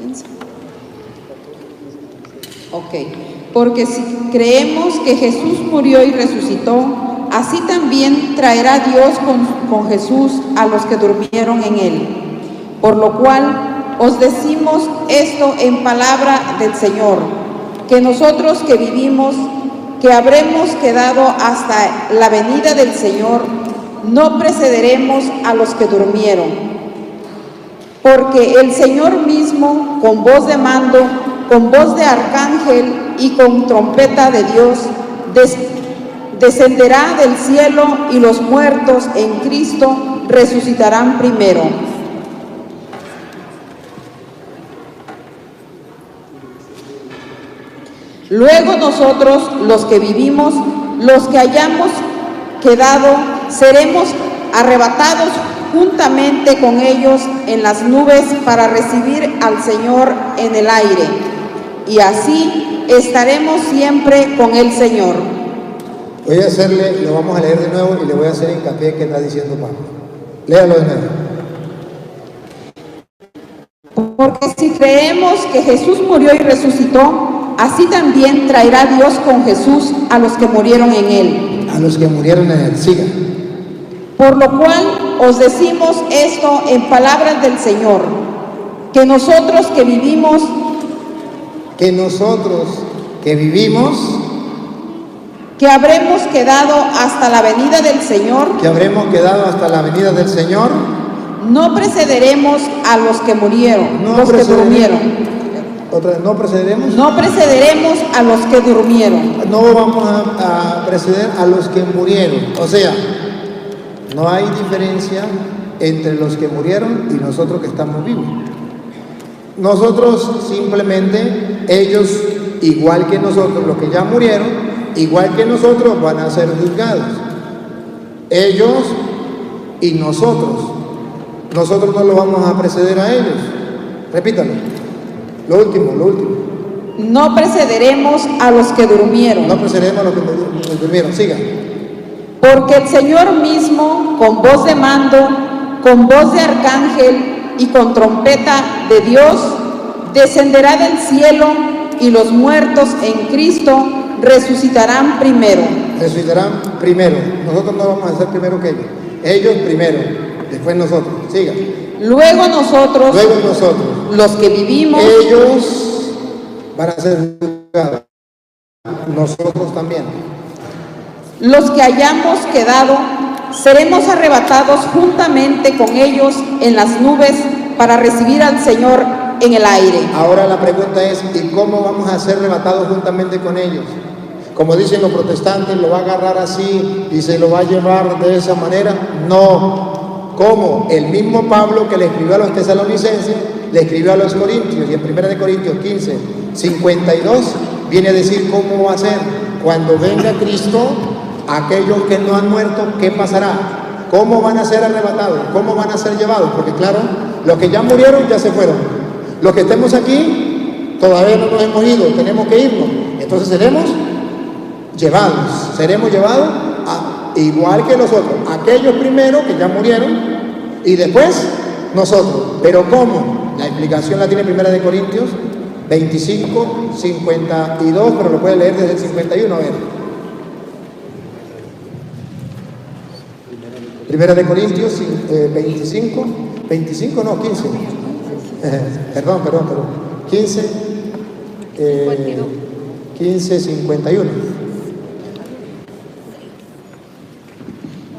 15. Ok. Porque si creemos que Jesús murió y resucitó, así también traerá Dios con Jesús a los que durmieron en Él. Por lo cual os decimos esto en palabra del Señor, que nosotros que vivimos, que habremos quedado hasta la venida del Señor, no precederemos a los que durmieron. Porque el Señor mismo, con voz de mando, con voz de arcángel y con trompeta de Dios, descenderá del cielo y los muertos en Cristo resucitarán primero. Luego nosotros, los que vivimos, los que hayamos quedado, seremos arrebatados juntamente con ellos en las nubes para recibir al Señor en el aire. Y así estaremos siempre con el Señor. Voy a hacerle, lo vamos a leer de nuevo y le voy a hacer hincapié que está diciendo Pablo. Léalo de nuevo. Porque si creemos que Jesús murió y resucitó, así también traerá Dios con Jesús a los que murieron en Él. A los que murieron en Él, siga. Por lo cual os decimos esto en palabras del Señor, que nosotros que vivimos, que habremos quedado hasta la venida del Señor, no precederemos a los que murieron, que durmieron. Otra vez, ¿no precederemos? No precederemos a los que durmieron. No vamos a preceder a los que murieron. O sea, no hay diferencia entre los que murieron y nosotros que estamos vivos. Nosotros simplemente, ellos, igual que nosotros, los que ya murieron, igual que nosotros, van a ser juzgados. Ellos y nosotros. Nosotros no lo vamos a preceder a ellos. Repítalo. Lo último. No precederemos a los que durmieron. No precederemos a los que durmieron. Siga. Porque el Señor mismo, con voz de mando, con voz de arcángel y con trompeta de Dios, descenderá del cielo y los muertos en Cristo resucitarán primero. Resucitarán primero. Nosotros no vamos a ser primero que ellos. Ellos primero, después nosotros. Siga. Luego nosotros, los que vivimos, ellos van a ser juzgados. Nosotros también. Los que hayamos quedado, seremos arrebatados juntamente con ellos en las nubes para recibir al Señor en el aire. Ahora la pregunta es, ¿y cómo vamos a ser arrebatados juntamente con ellos? Como dicen los protestantes, ¿lo va a agarrar así y se lo va a llevar de esa manera? No. ¿Cómo? El mismo Pablo que le escribió a los tesalonicenses, le escribió a los corintios, y en 1 Corintios 15, 52, viene a decir cómo va a ser. Cuando venga Cristo, aquellos que no han muerto, ¿qué pasará? ¿Cómo van a ser arrebatados? ¿Cómo van a ser llevados? Porque claro, los que ya murieron ya se fueron. Los que estemos aquí, todavía no nos hemos ido, tenemos que irnos. Entonces seremos llevados igual que los otros. Aquellos primero que ya murieron y después nosotros. Pero ¿cómo? La explicación la tiene 1 Corintios 25, 52, pero lo puede leer desde el 51, a ver. 1 Corintios 25, no, 15. Perdón. 15, 51.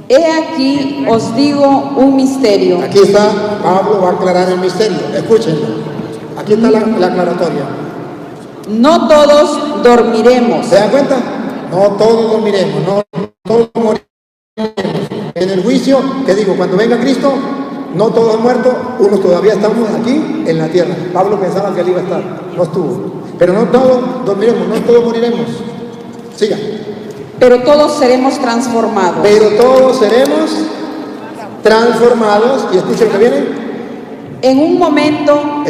He aquí os digo un misterio. Aquí está, Pablo va a aclarar el misterio. Escúchenlo. Aquí está la aclaratoria. No todos dormiremos. ¿Se dan cuenta? No todos dormiremos, no todos moriremos. En el juicio, te digo, cuando venga Cristo, no todos han muerto, unos todavía estamos aquí en la tierra. Pablo pensaba que él iba a estar, no estuvo. Pero no todos dormiremos, no todos moriremos. Siga. Pero todos seremos transformados. Pero todos seremos transformados. Y escuchen que viene. En un momento.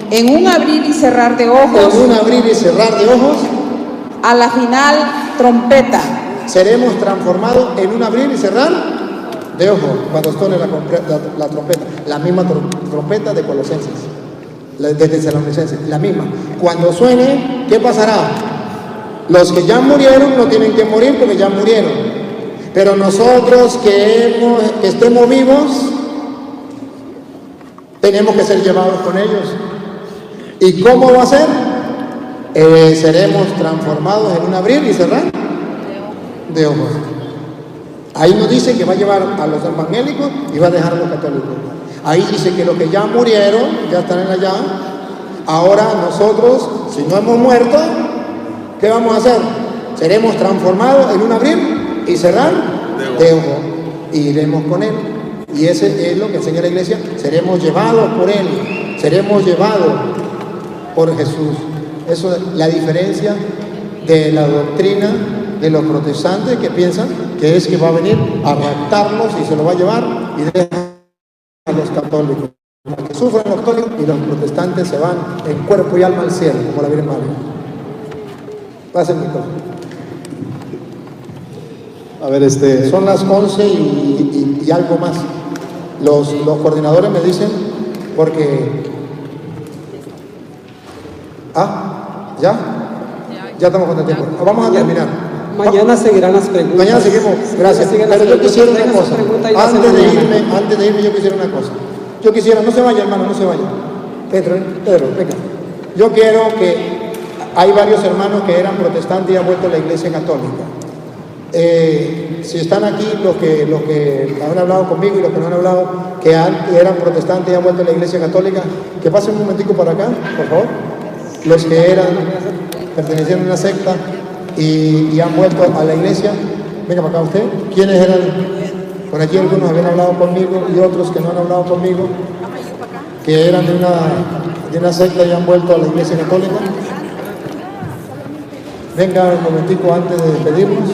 En un abrir y cerrar de ojos. A la final, trompeta. Seremos transformados en un abrir y cerrar de ojos cuando suene la trompeta. La misma trompeta de Colosenses, de Tesalonicenses, la misma. Cuando suene, ¿qué pasará? Los que ya murieron no tienen que morir porque ya murieron. Pero nosotros que estemos vivos, tenemos que ser llevados con ellos. ¿Y cómo va a ser? Seremos transformados en un abrir y cerrar de ojos. Ahí nos dice que va a llevar a los evangélicos y va a dejar a los católicos. Ahí dice que los que ya murieron, ya están allá. Ahora nosotros, si no hemos muerto, ¿qué vamos a hacer? Seremos transformados en un abrir y cerrar de ojos. Y iremos con Él. Y ese es lo que enseña la iglesia. Seremos llevados por Él. Seremos llevados por Jesús. Eso es la diferencia de la doctrina de los protestantes, que piensan que es que va a venir a raptarlos y se los va a llevar y deja a los católicos. Los que sufren los católicos y los protestantes se van en cuerpo y alma al cielo, como la Virgen María. Pasen mi cosa. A ver, Son las 11 y algo más. Los coordinadores me dicen, porque... Ya estamos con el tiempo. Vamos a terminar. Mañana seguirán las preguntas. Mañana seguimos, gracias. Pero yo quisiera una cosa. Antes de irme, yo quisiera una cosa. Yo quisiera, no se vaya, hermano, no se vaya. Pedro, venga. Yo quiero que hay varios hermanos que eran protestantes y han vuelto a la iglesia católica. Si están aquí los que han hablado conmigo y los que no han hablado, que eran protestantes y han vuelto a la iglesia católica, que pasen un momentico para acá, por favor. Los que pertenecían a una secta y han vuelto a la iglesia, venga para acá usted. ¿Quiénes eran? Por aquí algunos habían hablado conmigo y otros que no han hablado conmigo, que eran de una secta y han vuelto a la iglesia católica. Venga un momentico antes de despedirnos.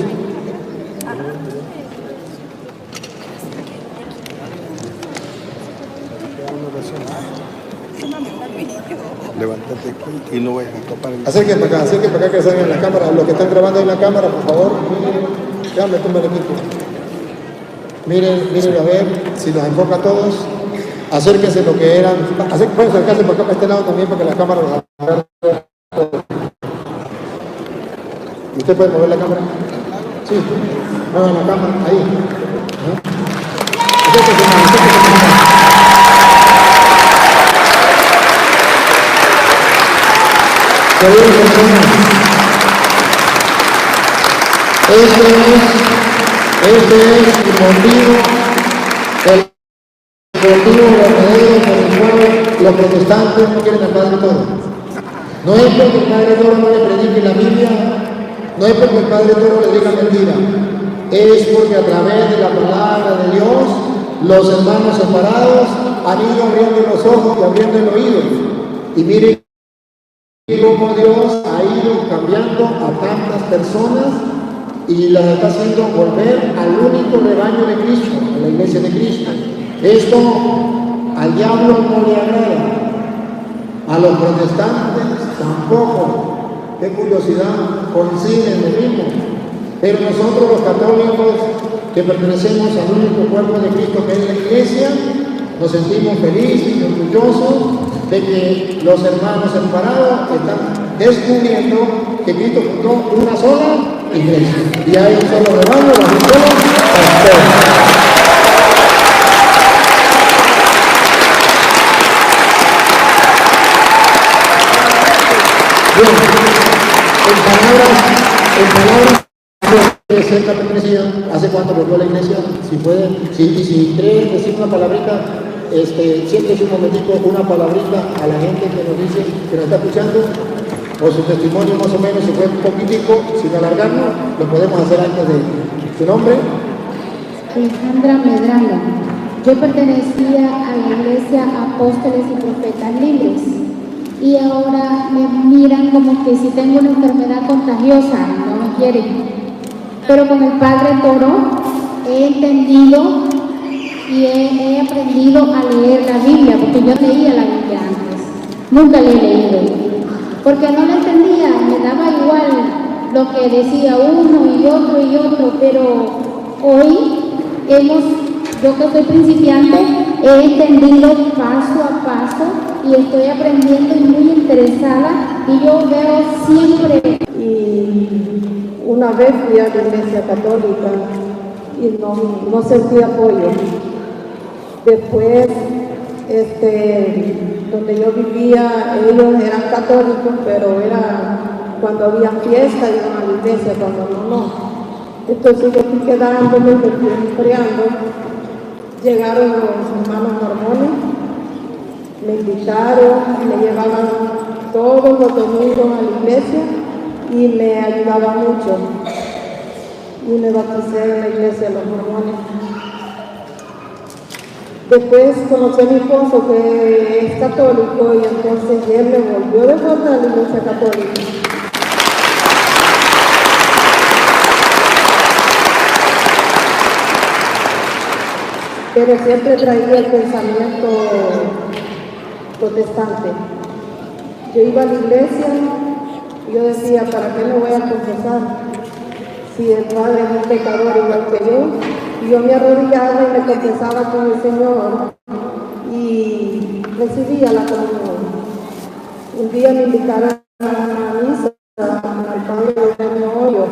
Levántate y no vayas a topar el... Acérquense para acá que salgan en la cámara. Los que están grabando en la cámara, por favor. Ya me tumba el equipo. Miren a ver si nos enfoca a todos. Acérquense lo que eran. Pueden acercarse por acá para este lado también para que la cámara los agarre. ¿Usted puede mover la cámara? Sí. Muevan la cámara. Ahí. Acérquense más. Queridos hermanos, este es el motivo verdadero por el cual los protestantes no quieren al Padre Toro. No es porque el Padre Toro no le predique la Biblia, no es porque el Padre Toro le diga mentira, es porque a través de la palabra de Dios, los hermanos separados han ido abriendo los ojos y abriendo el oído. Y miren cómo Dios ha ido cambiando a tantas personas y las está haciendo volver al único rebaño de Cristo, a la iglesia de Cristo. Esto al diablo no le agrada, a los protestantes tampoco. Qué curiosidad, coinciden en lo mismo. Pero nosotros los católicos que pertenecemos al único cuerpo de Cristo que es la iglesia, nos sentimos felices y orgullosos de que los hermanos separados están descubriendo que Cristo fundó una sola iglesia. Y hay un solo rebaño, un solo pastor. Bien, en palabras de cerca pertenecida, ¿hace cuánto volvió la iglesia? Si pueden, si creen decir una palabrita, siempre es un momentico, una palabrita a la gente que nos dice, que nos está escuchando, o su testimonio más o menos, si fue un poquitico, sin alargarnos, lo podemos hacer antes de su nombre. Alejandra Medrano. Yo pertenecía a la iglesia Apóstoles y Profetas Libres y ahora me miran como que si tengo una enfermedad contagiosa, no me quieren. Pero con el Padre Toro he entendido y he aprendido a leer la Biblia, porque yo leía la Biblia antes, nunca la he leído, porque no la entendía, me daba igual lo que decía uno y otro, pero hoy yo que soy principiante, he entendido paso a paso y estoy aprendiendo y muy interesada y yo veo siempre. Y una vez fui a la iglesia católica y no sentí apoyo. Después, donde yo vivía, ellos eran católicos, pero era cuando había fiesta iban a la iglesia, cuando no. Entonces yo fui quedándome, me fui enfriando. Llegaron los hermanos mormones, me invitaron, me llevaban todos los domingos a la iglesia y me ayudaba mucho. Y me bauticé en la iglesia de los mormones. Después conocí a mi esposo que es católico y entonces él me volvió de vuelta a la iglesia católica. Pero siempre traía el pensamiento protestante. Yo iba a la iglesia y yo decía, ¿para qué me voy a confesar? Si el Padre es un pecador igual que yo. Y yo me arrodillaba y me confesaba con el Señor y recibía la comunión. Un día me invitaron a la misa al Padre de Hoyo.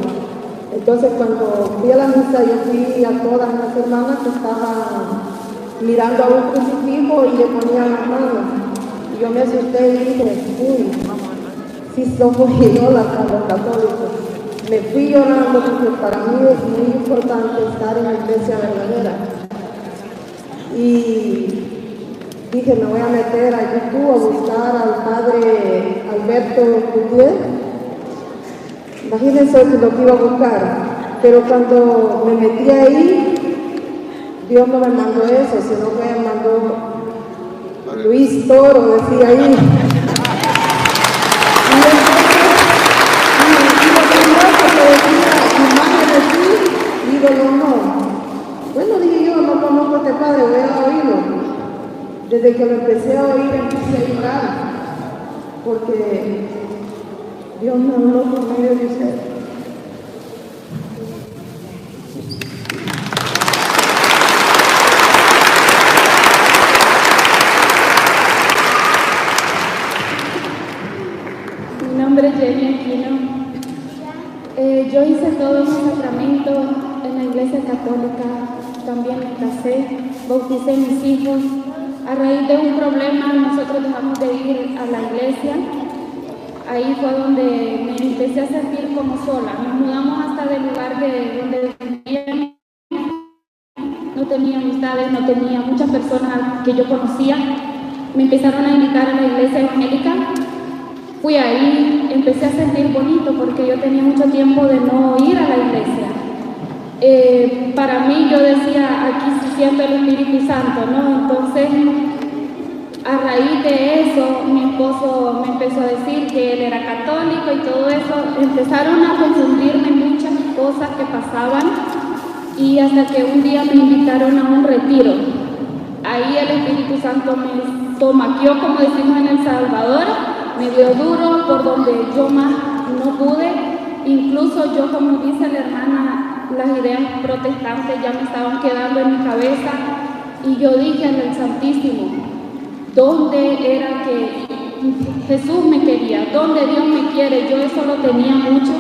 Entonces cuando fui a la misa yo fui a todas las hermanas que estaban mirando a un crucifijo y le ponían las manos. Y yo me asusté y dije, uy, si somos idólatras los católicos. Me fui llorando porque para mí es muy importante estar en la iglesia verdadera. Y dije, me voy a meter a YouTube a buscar al padre Alberto Gutiérrez. Imagínense lo que iba a buscar. Pero cuando me metí ahí, Dios no me mandó eso, sino que me mandó Luis Toro, decía ahí. No. Bueno, dije yo, no conozco a este padre, voy a oírlo. Desde que lo empecé a oír, empecé a llorar, porque Dios me habló por medio de usted. hice todo en el sacramento en la iglesia católica, también me casé, bauticé a mis hijos. A raíz de un problema nosotros dejamos de ir a la iglesia. Ahí fue donde me empecé a sentir como sola. Nos mudamos hasta del lugar de donde vivía. No tenía amistades, no tenía muchas personas que yo conocía. Me empezaron a invitar a la iglesia evangélica. Fui ahí, empecé a sentir bonito porque yo tenía mucho tiempo de no ir a la iglesia. Para mí yo decía, aquí se siente el Espíritu Santo, ¿no? Entonces, a raíz de eso, mi esposo me empezó a decir que él era católico y todo eso. Empezaron a confundirme muchas cosas que pasaban y hasta que un día me invitaron a un retiro. Ahí el Espíritu Santo me tomaqueó, como decimos en El Salvador, me dio duro por donde yo más no pude. Incluso yo, como dice la hermana, las ideas protestantes ya me estaban quedando en mi cabeza y yo dije al Santísimo, ¿dónde era que Jesús me quería? ¿Dónde Dios me quiere? Yo eso lo tenía mucho.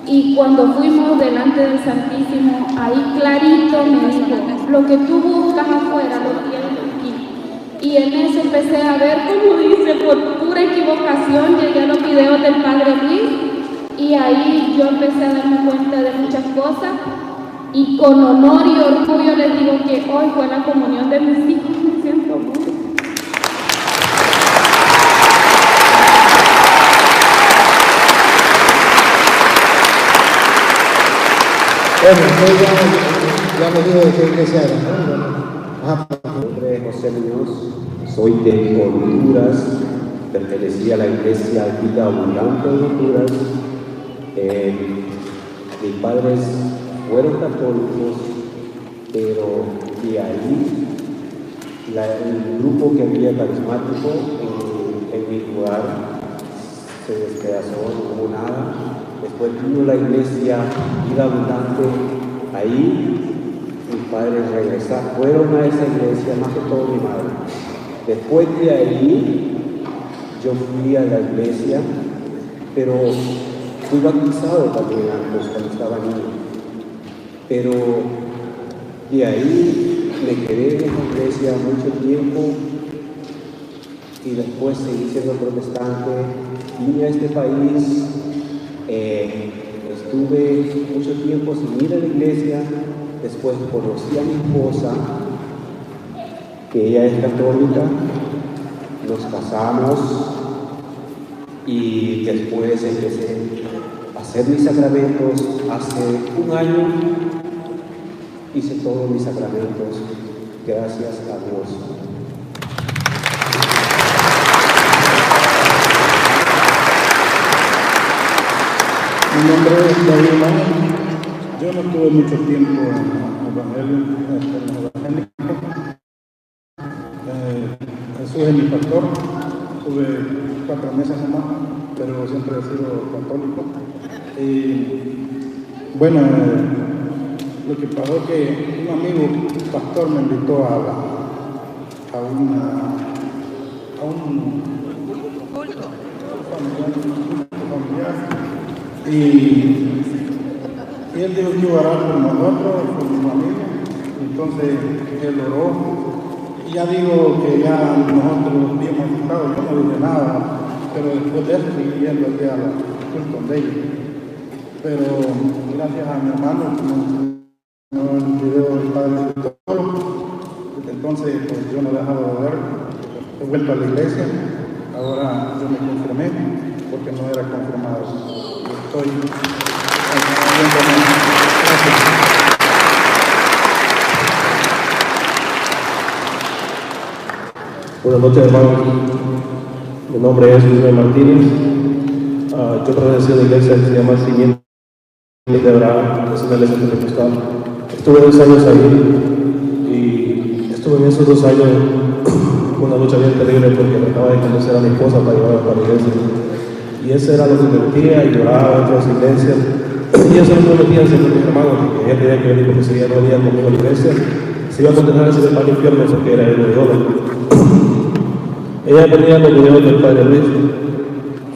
Y cuando fuimos delante del Santísimo, ahí clarito me dijo, lo que tú buscas afuera lo tienes aquí. Y en eso empecé a ver, como dice, por pura equivocación llegué a los videos del Padre Luis y ahí yo empecé a darme cuenta de muchas cosas y con honor y orgullo les digo que hoy fue la comunión de mis hijos. Me siento mucho. Bueno, ya me dijo de qué iglesia era, ¿no? Mi nombre es José Muñoz, soy de Honduras, pertenecía a la iglesia Vida Abundante de Honduras. Mis padres fueron católicos, pero de ahí el grupo que había carismático en mi lugar se despedazó, no hubo nada. Después vino la iglesia Vida Abundante, ahí mis padres regresaron, fueron a esa iglesia, más que todo mi madre. Después de ahí yo fui a la iglesia, pero fui bautizado también antes, cuando estaba niño. Pero de ahí me quedé en esa iglesia mucho tiempo y después seguí siendo protestante. Vine a este país. Estuve mucho tiempo sin ir a la iglesia, después conocí a mi esposa, que ella es católica, nos casamos y después empecé a hacer mis sacramentos. Hace un año hice todos mis sacramentos, gracias a Dios. Mi nombre es David Manuel. Yo no tuve mucho tiempo en el evangélico. Jesús es mi pastor. Tuve 4 meses nomás, pero siempre he sido católico. Bueno, lo que pasó es que un amigo pastor me invitó a un culto familiar. Y él dijo que iba a orar por nosotros, por mi familia. Entonces él oró. Y ya digo que ya nosotros habíamos estado, yo no dije nada, pero después de eso seguí yendo aquí a la culto de ellos. Pero gracias a mi hermano que me enseñó el video del Padre Luis, desde entonces pues yo no he dejado de ver, he vuelto a la iglesia. Ahora yo me confirmé porque no era confirmado. Estoy Buenas noches, hermanos. Mi nombre es Luis Martínez. Yo pertenecía a la iglesia que se llama Cimiento de Abraham, es una iglesia pentecostal. Estuve 2 años ahí y estuve en esos 2 años una lucha bien terrible porque trataba de convencer a mi esposa para llevarla para la iglesia. Y eso era lo que me metía y lloraba en otras iglesias. Y eso no me metía siempre mis hermanos, porque ella tenía que venir porque si ella no venía conmigo a la iglesia, se iba a condenar a ser el mal infierno, eso que era el idólatra. Ella ponía los videos del Padre Luis.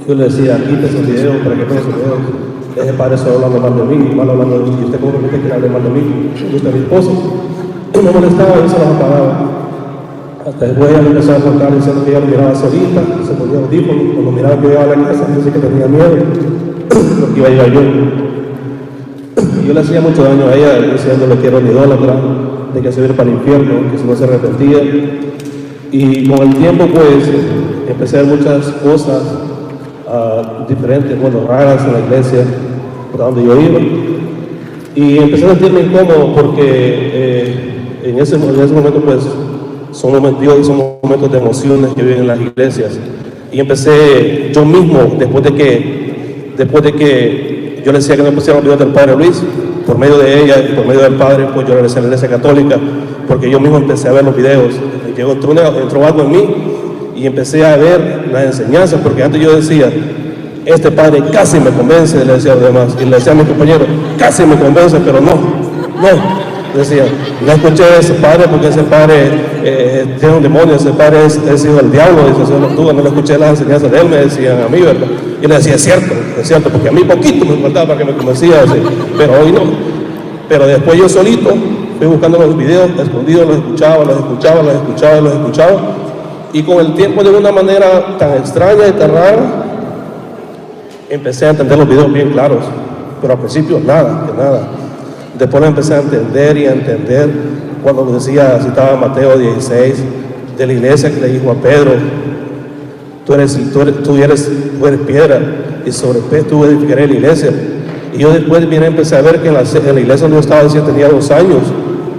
Yo le decía, quita esos videos para que ponga esos videos. ese padre solo hablando mal de mí, mal hablando de mí, y usted cómo permite que le hable mal de mí, usted es mi esposa. Y me molestaba y se las apagaba. Hasta después ella me empezó a contar diciendo que ella lo miraba solita, se ponía audífonos, cuando miraba que yo iba a la casa, dice que tenía miedo, lo que iba a llegar yo. Y yo le hacía mucho daño a ella, diciéndole que era un idólatra, de que se iba a ir para el infierno, que si no se arrepentía. Y con el tiempo, pues, empecé a ver muchas cosas diferentes, bueno, raras en la iglesia, por donde yo iba. Y empecé a sentirme incómodo porque en ese momento, pues, son momentos de emociones que viven en las iglesias. Y empecé yo mismo, después de que yo le decía que no pusiera los videos del Padre Luis, por medio de ella y por medio del Padre, pues yo regresé a la iglesia católica, porque yo mismo empecé a ver los videos. Entró algo en mí y empecé a ver las enseñanzas, porque antes yo decía, este padre casi me convence, le decía a los demás, y le decía a mis compañeros, casi me convence, pero no, decía, no escuché a ese padre porque ese padre tiene un demonio, ese padre es hijo del diablo, dice el Señor Tortuga, no le escuché las enseñanzas de él, me decían a mí, ¿verdad? Y le decía, es cierto, porque a mí poquito me faltaba para que me convenciera, pero hoy no. Pero después yo solito fui buscando los videos, escondidos, los escuchaba, y con el tiempo, de una manera tan extraña y tan rara, empecé a entender los videos bien claros, pero al principio nada. Después lo empecé a entender cuando decía, citaba Mateo 16, de la iglesia que le dijo a Pedro, tú eres piedra, y sobre tú edificaré la iglesia. Y yo después empecé a ver que en la iglesia donde yo estaba, tenía 2 años.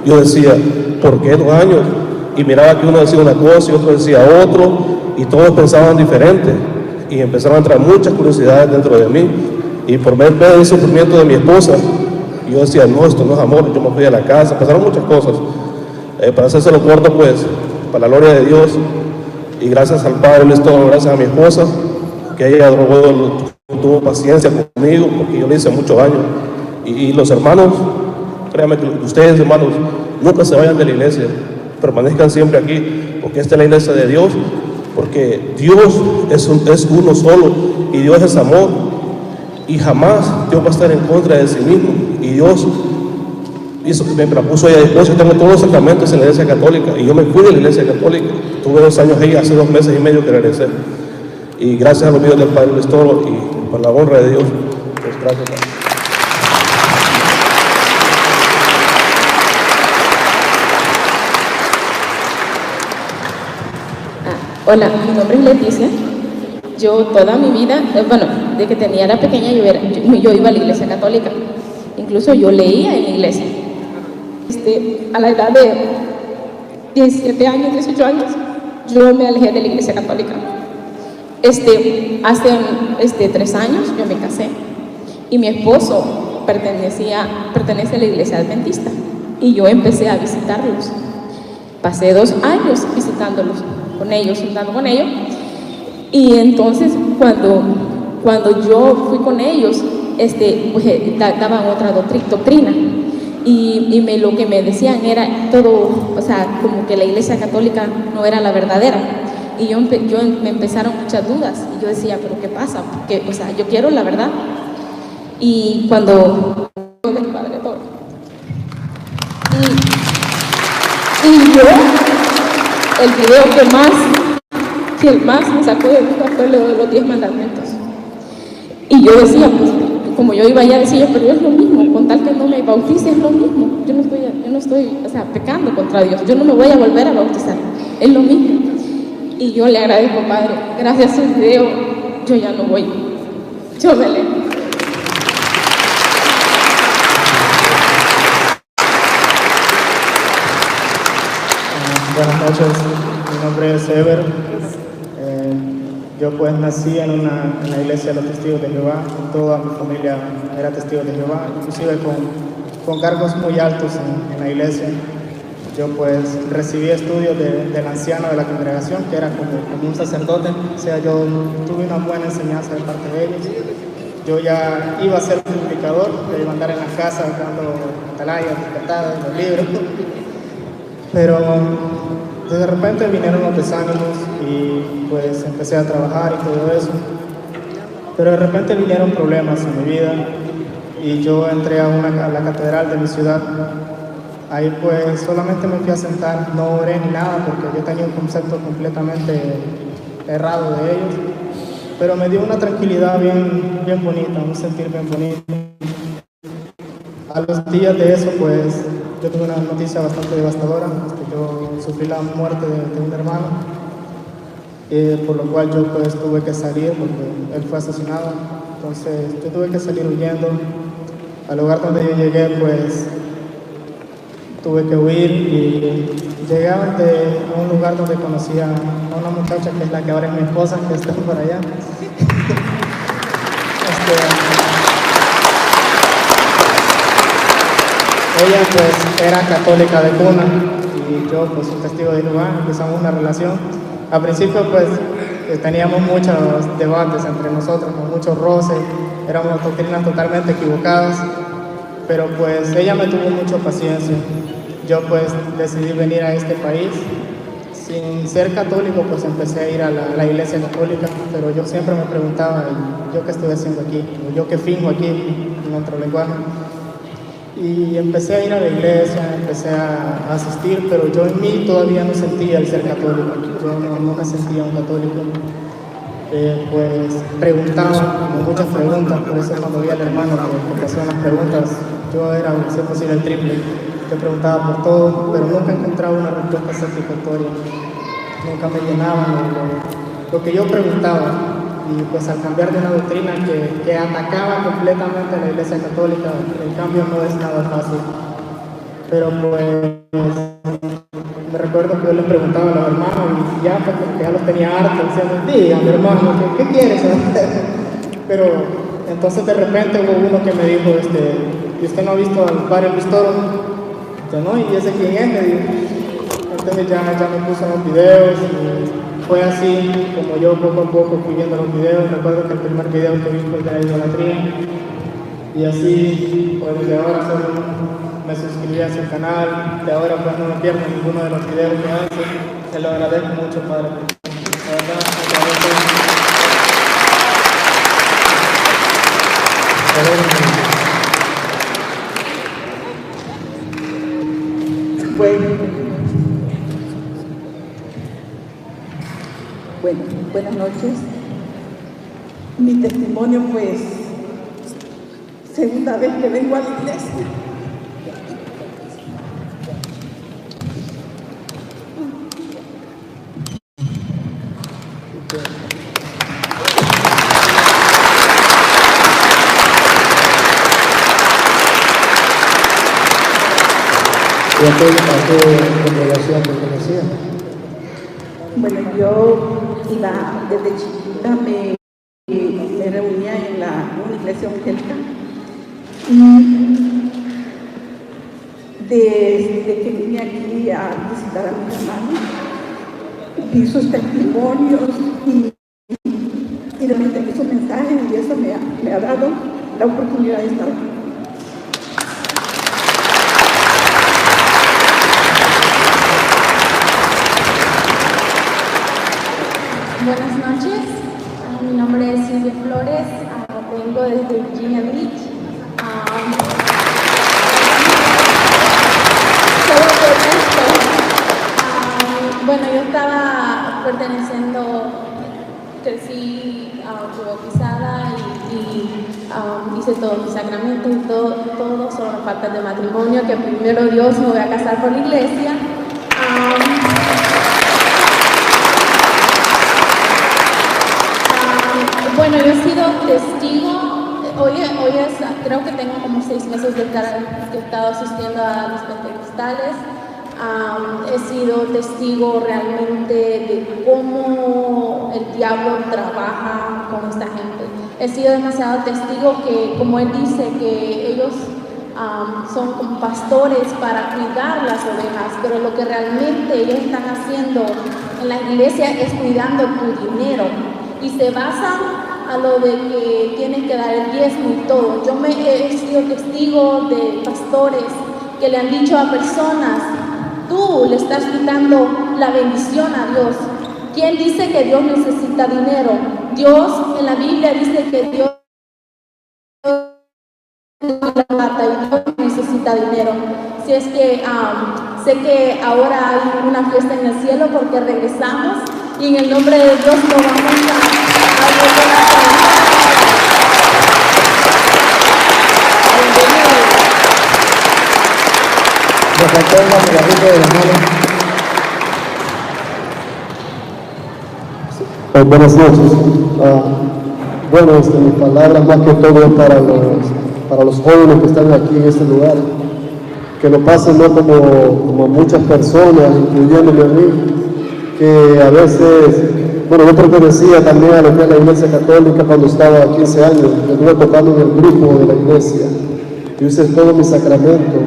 Yo decía, ¿por qué 2 años? Y miraba que uno decía una cosa y otro decía otro, y todos pensaban diferente. Y empezaron a entrar muchas curiosidades dentro de mí. Y por ver el sufrimiento de mi esposa, yo decía, no, esto no es amor. Yo me fui a la casa, pasaron muchas cosas. Para hacérselo corto, pues, para la gloria de Dios, y gracias al Padre, gracias a mi esposa, que ella tuvo paciencia conmigo, porque yo le hice mucho daño. Y los hermanos, créanme que ustedes, hermanos, nunca se vayan de la iglesia, permanezcan siempre aquí, porque esta es la iglesia de Dios, porque Dios es uno solo, y Dios es amor, y jamás Dios va a estar en contra de sí mismo. Y Dios me propuso ella después. Yo tengo todos los sacramentos en la iglesia católica, y yo me fui de la iglesia católica. Tuve 2 años ahí, hace 2 meses y medio que regresé. Y gracias a los videos del Padre Luis Toro y por la honra de Dios, pues gracias. Hola, mi nombre es Leticia. Yo toda mi vida, de que era pequeña, yo iba a la iglesia católica. Incluso yo leía en la iglesia. A la edad de 17 años, 18 años, yo me alejé de la iglesia católica. Hace 3 años yo me casé y mi esposo pertenece a la iglesia adventista, y yo empecé a visitarlos. Pasé 2 años visitándolos con ellos, juntando con ellos, y entonces cuando yo fui con ellos, daban otra doctrina, y lo que me decían era todo, como que la iglesia católica no era la verdadera. Y me empezaron muchas dudas, y yo decía, ¿pero qué pasa? Porque, yo quiero la verdad. Y cuando del Padre Toro, y yo, el video que más me sacó de duda fue lo de los 10 mandamientos. Y yo decía, pues, como yo iba allá, decía, pero es lo mismo, con tal que no me bautice es lo mismo. Yo no estoy pecando contra Dios, yo no me voy a volver a bautizar, es lo mismo. Y yo le agradezco, Padre, gracias a su video, yo ya no voy, yo me alejo. Buenas noches, mi nombre es Ever. Yo pues nací en la iglesia de los Testigos de Jehová, toda mi familia era Testigo de Jehová, inclusive con cargos muy altos en la iglesia. Yo pues recibí estudios del anciano de la congregación, que era como un sacerdote, o sea, yo tuve una buena enseñanza de parte de ellos. Yo ya iba a ser predicador, iba a andar en la casa dando atalayas, patadas, los libros, pero de repente vinieron los desánimos y pues empecé a trabajar y todo eso. Pero de repente vinieron problemas en mi vida y yo entré a la catedral de mi ciudad. Ahí pues solamente me fui a sentar, no oré ni nada porque yo tenía un concepto completamente errado de ellos, pero me dio una tranquilidad bien bonita, un sentir bien bonito. A los días de eso pues yo tuve una noticia bastante devastadora, yo sufrí la muerte de un hermano, por lo cual yo pues tuve que salir porque él fue asesinado. Entonces yo tuve que salir huyendo. Al lugar donde yo llegué pues tuve que huir y llegué a un lugar donde conocí a una muchacha que es la que ahora es mi esposa, que está por allá. Ella pues era católica de cuna y yo pues un testigo de Jehová. Empezamos una relación. Al principio pues teníamos muchos debates entre nosotros, con muchos roces, éramos doctrinas totalmente equivocadas, pero pues ella me tuvo mucha paciencia. Yo pues decidí venir a este país. Sin ser católico pues empecé a ir a la iglesia católica, pero yo siempre me preguntaba, ¿yo qué estoy haciendo aquí? ¿Yo qué finjo aquí en otro lenguaje? Y empecé a ir a la iglesia, empecé a asistir, pero yo en mí todavía no sentía el ser católico. Yo no me sentía un católico. Pues preguntaba, muchas preguntas, por eso cuando vi al hermano que hacía unas preguntas, yo era, si es posible, el triple. Yo preguntaba por todo, pero nunca encontraba una respuesta satisfactoria. Nunca me llenaban lo que yo preguntaba. Y pues al cambiar de una doctrina que atacaba completamente a la Iglesia Católica, el cambio no es nada fácil. Pero pues me recuerdo que yo les preguntaba a los hermanos y ya, porque ya los tenía hartos, diciendo, dígame hermano, ¿qué quieres hacer? Pero entonces de repente hubo uno que me dijo, ¿y usted no ha visto al padre Pistoro? Yo no, ¿y ese quién es? Me dijo. Entonces ya me puso los videos y fue así como yo poco a poco fui viendo los videos. Recuerdo que el primer video que vi fue de la idolatría. Y así, pues desde ahora me suscribí a su canal. De ahora pues no me pierdo ninguno de los videos que hace. Se lo agradezco mucho, padre. La verdad, Bueno, buenas noches. Mi testimonio, pues, segunda vez que vengo a la iglesia. ¿Y a qué congregación pertenecía? Bueno, yo desde chiquita me reunía en una iglesia evangélica y desde que vine aquí a visitar a mi hermano vi sus testimonios y realmente esos mensajes y eso me ha dado la oportunidad de estar aquí. Buenas noches, mi nombre es Silvia Flores, vengo desde Virginia Beach. Bueno, yo estaba crecí bautizada y hice todos mis sacramentos y todo solo me falta de matrimonio, que primero Dios me voy a casar por la iglesia. Bueno, yo he sido testigo, creo que tengo como 6 meses de estar estado asistiendo a los pentecostales. He sido testigo realmente de cómo el diablo trabaja con esta gente. He sido demasiado testigo que, como él dice, que ellos son como pastores para cuidar las ovejas, pero lo que realmente ellos están haciendo en la iglesia es cuidando tu dinero y se basan a lo de que tienen que dar el diezmo y todo. Yo he sido testigo de pastores que le han dicho a personas, tú le estás quitando la bendición a Dios. ¿Quién dice que Dios necesita dinero? Dios en la Biblia dice que Dios plata y Dios necesita dinero. Si es que sé que ahora hay una fiesta en el cielo porque regresamos y en el nombre de Dios lo vamos a Me faltó una cigarrita de la mano. Buenas noches. Bueno, mi palabra más que todo es para los jóvenes que están aquí en este lugar, que no pasen no como muchas personas, incluyéndome a mí, que a veces, bueno, yo pertenecía también a lo que es la Iglesia Católica cuando estaba a 15 años, estuve tocando en el grupo de la iglesia, y hice todo mi sacramento,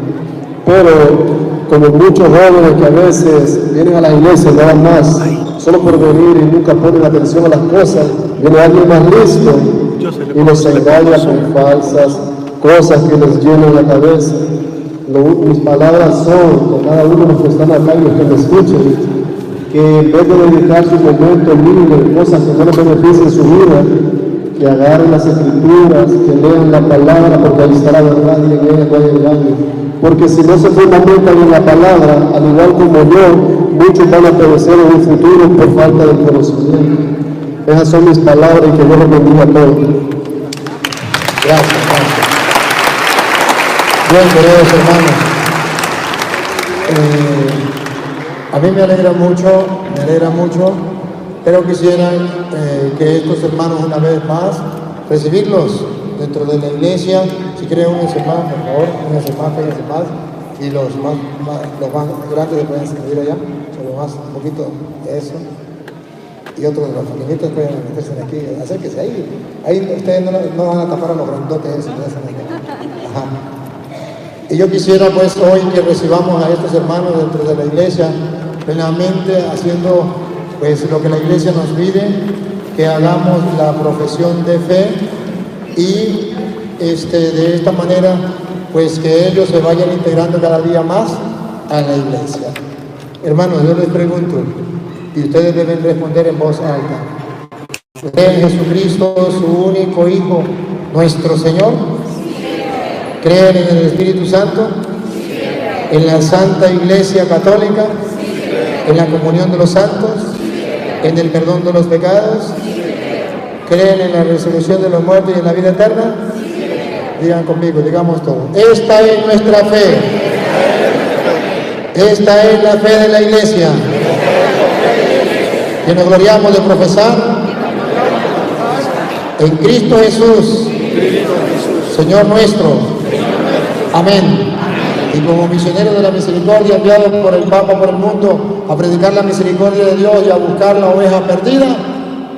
pero como muchos jóvenes que a veces vienen a la iglesia nada más, solo por venir y nunca ponen atención a las cosas, viene alguien más listo y los engaña con falsas cosas que les llenan la cabeza. Mis palabras son, con cada uno de los que están acá y los que me escuchen, que en vez de dedicar su momento libre en cosas que no les beneficien su vida, que agarren las escrituras, que lean la palabra, porque ahí está la verdad y en ella no hay engaño. Porque si no se fundamentan en la palabra, al igual como yo, muchos van a perecer en un futuro por falta de conocimiento. Esas son mis palabras y que Dios los bendiga a todos. Gracias. Bien, queridos hermanos, a mí me alegra mucho, pero quisiera que estos hermanos una vez más recibirlos dentro de la iglesia. Si quieren únanse más, por favor, únanse más, y los más grandes que pueden escribir allá, solo más, un poquito de eso, y otros de los familiares pueden meterse aquí, acérquense ahí ustedes no van a tapar a los grandotes esos que hacen aquí. Ajá. Y yo quisiera pues hoy que recibamos a estos hermanos dentro de la iglesia, plenamente haciendo pues lo que la iglesia nos pide, que hagamos la profesión de fe y de esta manera pues que ellos se vayan integrando cada día más a la iglesia. Hermanos, yo les pregunto, y ustedes deben responder en voz alta: ¿creen en Jesucristo, su único Hijo, nuestro Señor? ¿Creen en el Espíritu Santo? ¿En la Santa Iglesia Católica? ¿En la comunión de los santos? ¿En el perdón de los pecados? ¿Creen en la resurrección de los muertos y en la vida eterna? Digan conmigo, digamos todo. Esta es nuestra fe. Esta es la fe de la iglesia, que nos gloriamos de profesar en Cristo Jesús, Señor nuestro. Amén. Y como misioneros de la misericordia enviados por el Papa por el mundo a predicar la misericordia de Dios y a buscar la oveja perdida,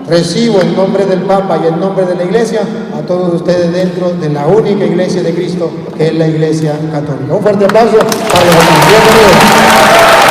recibo en nombre del Papa y en nombre de la Iglesia a todos ustedes dentro de la única Iglesia de Cristo, que es la Iglesia Católica. Un fuerte aplauso para los hermanos. Bienvenidos.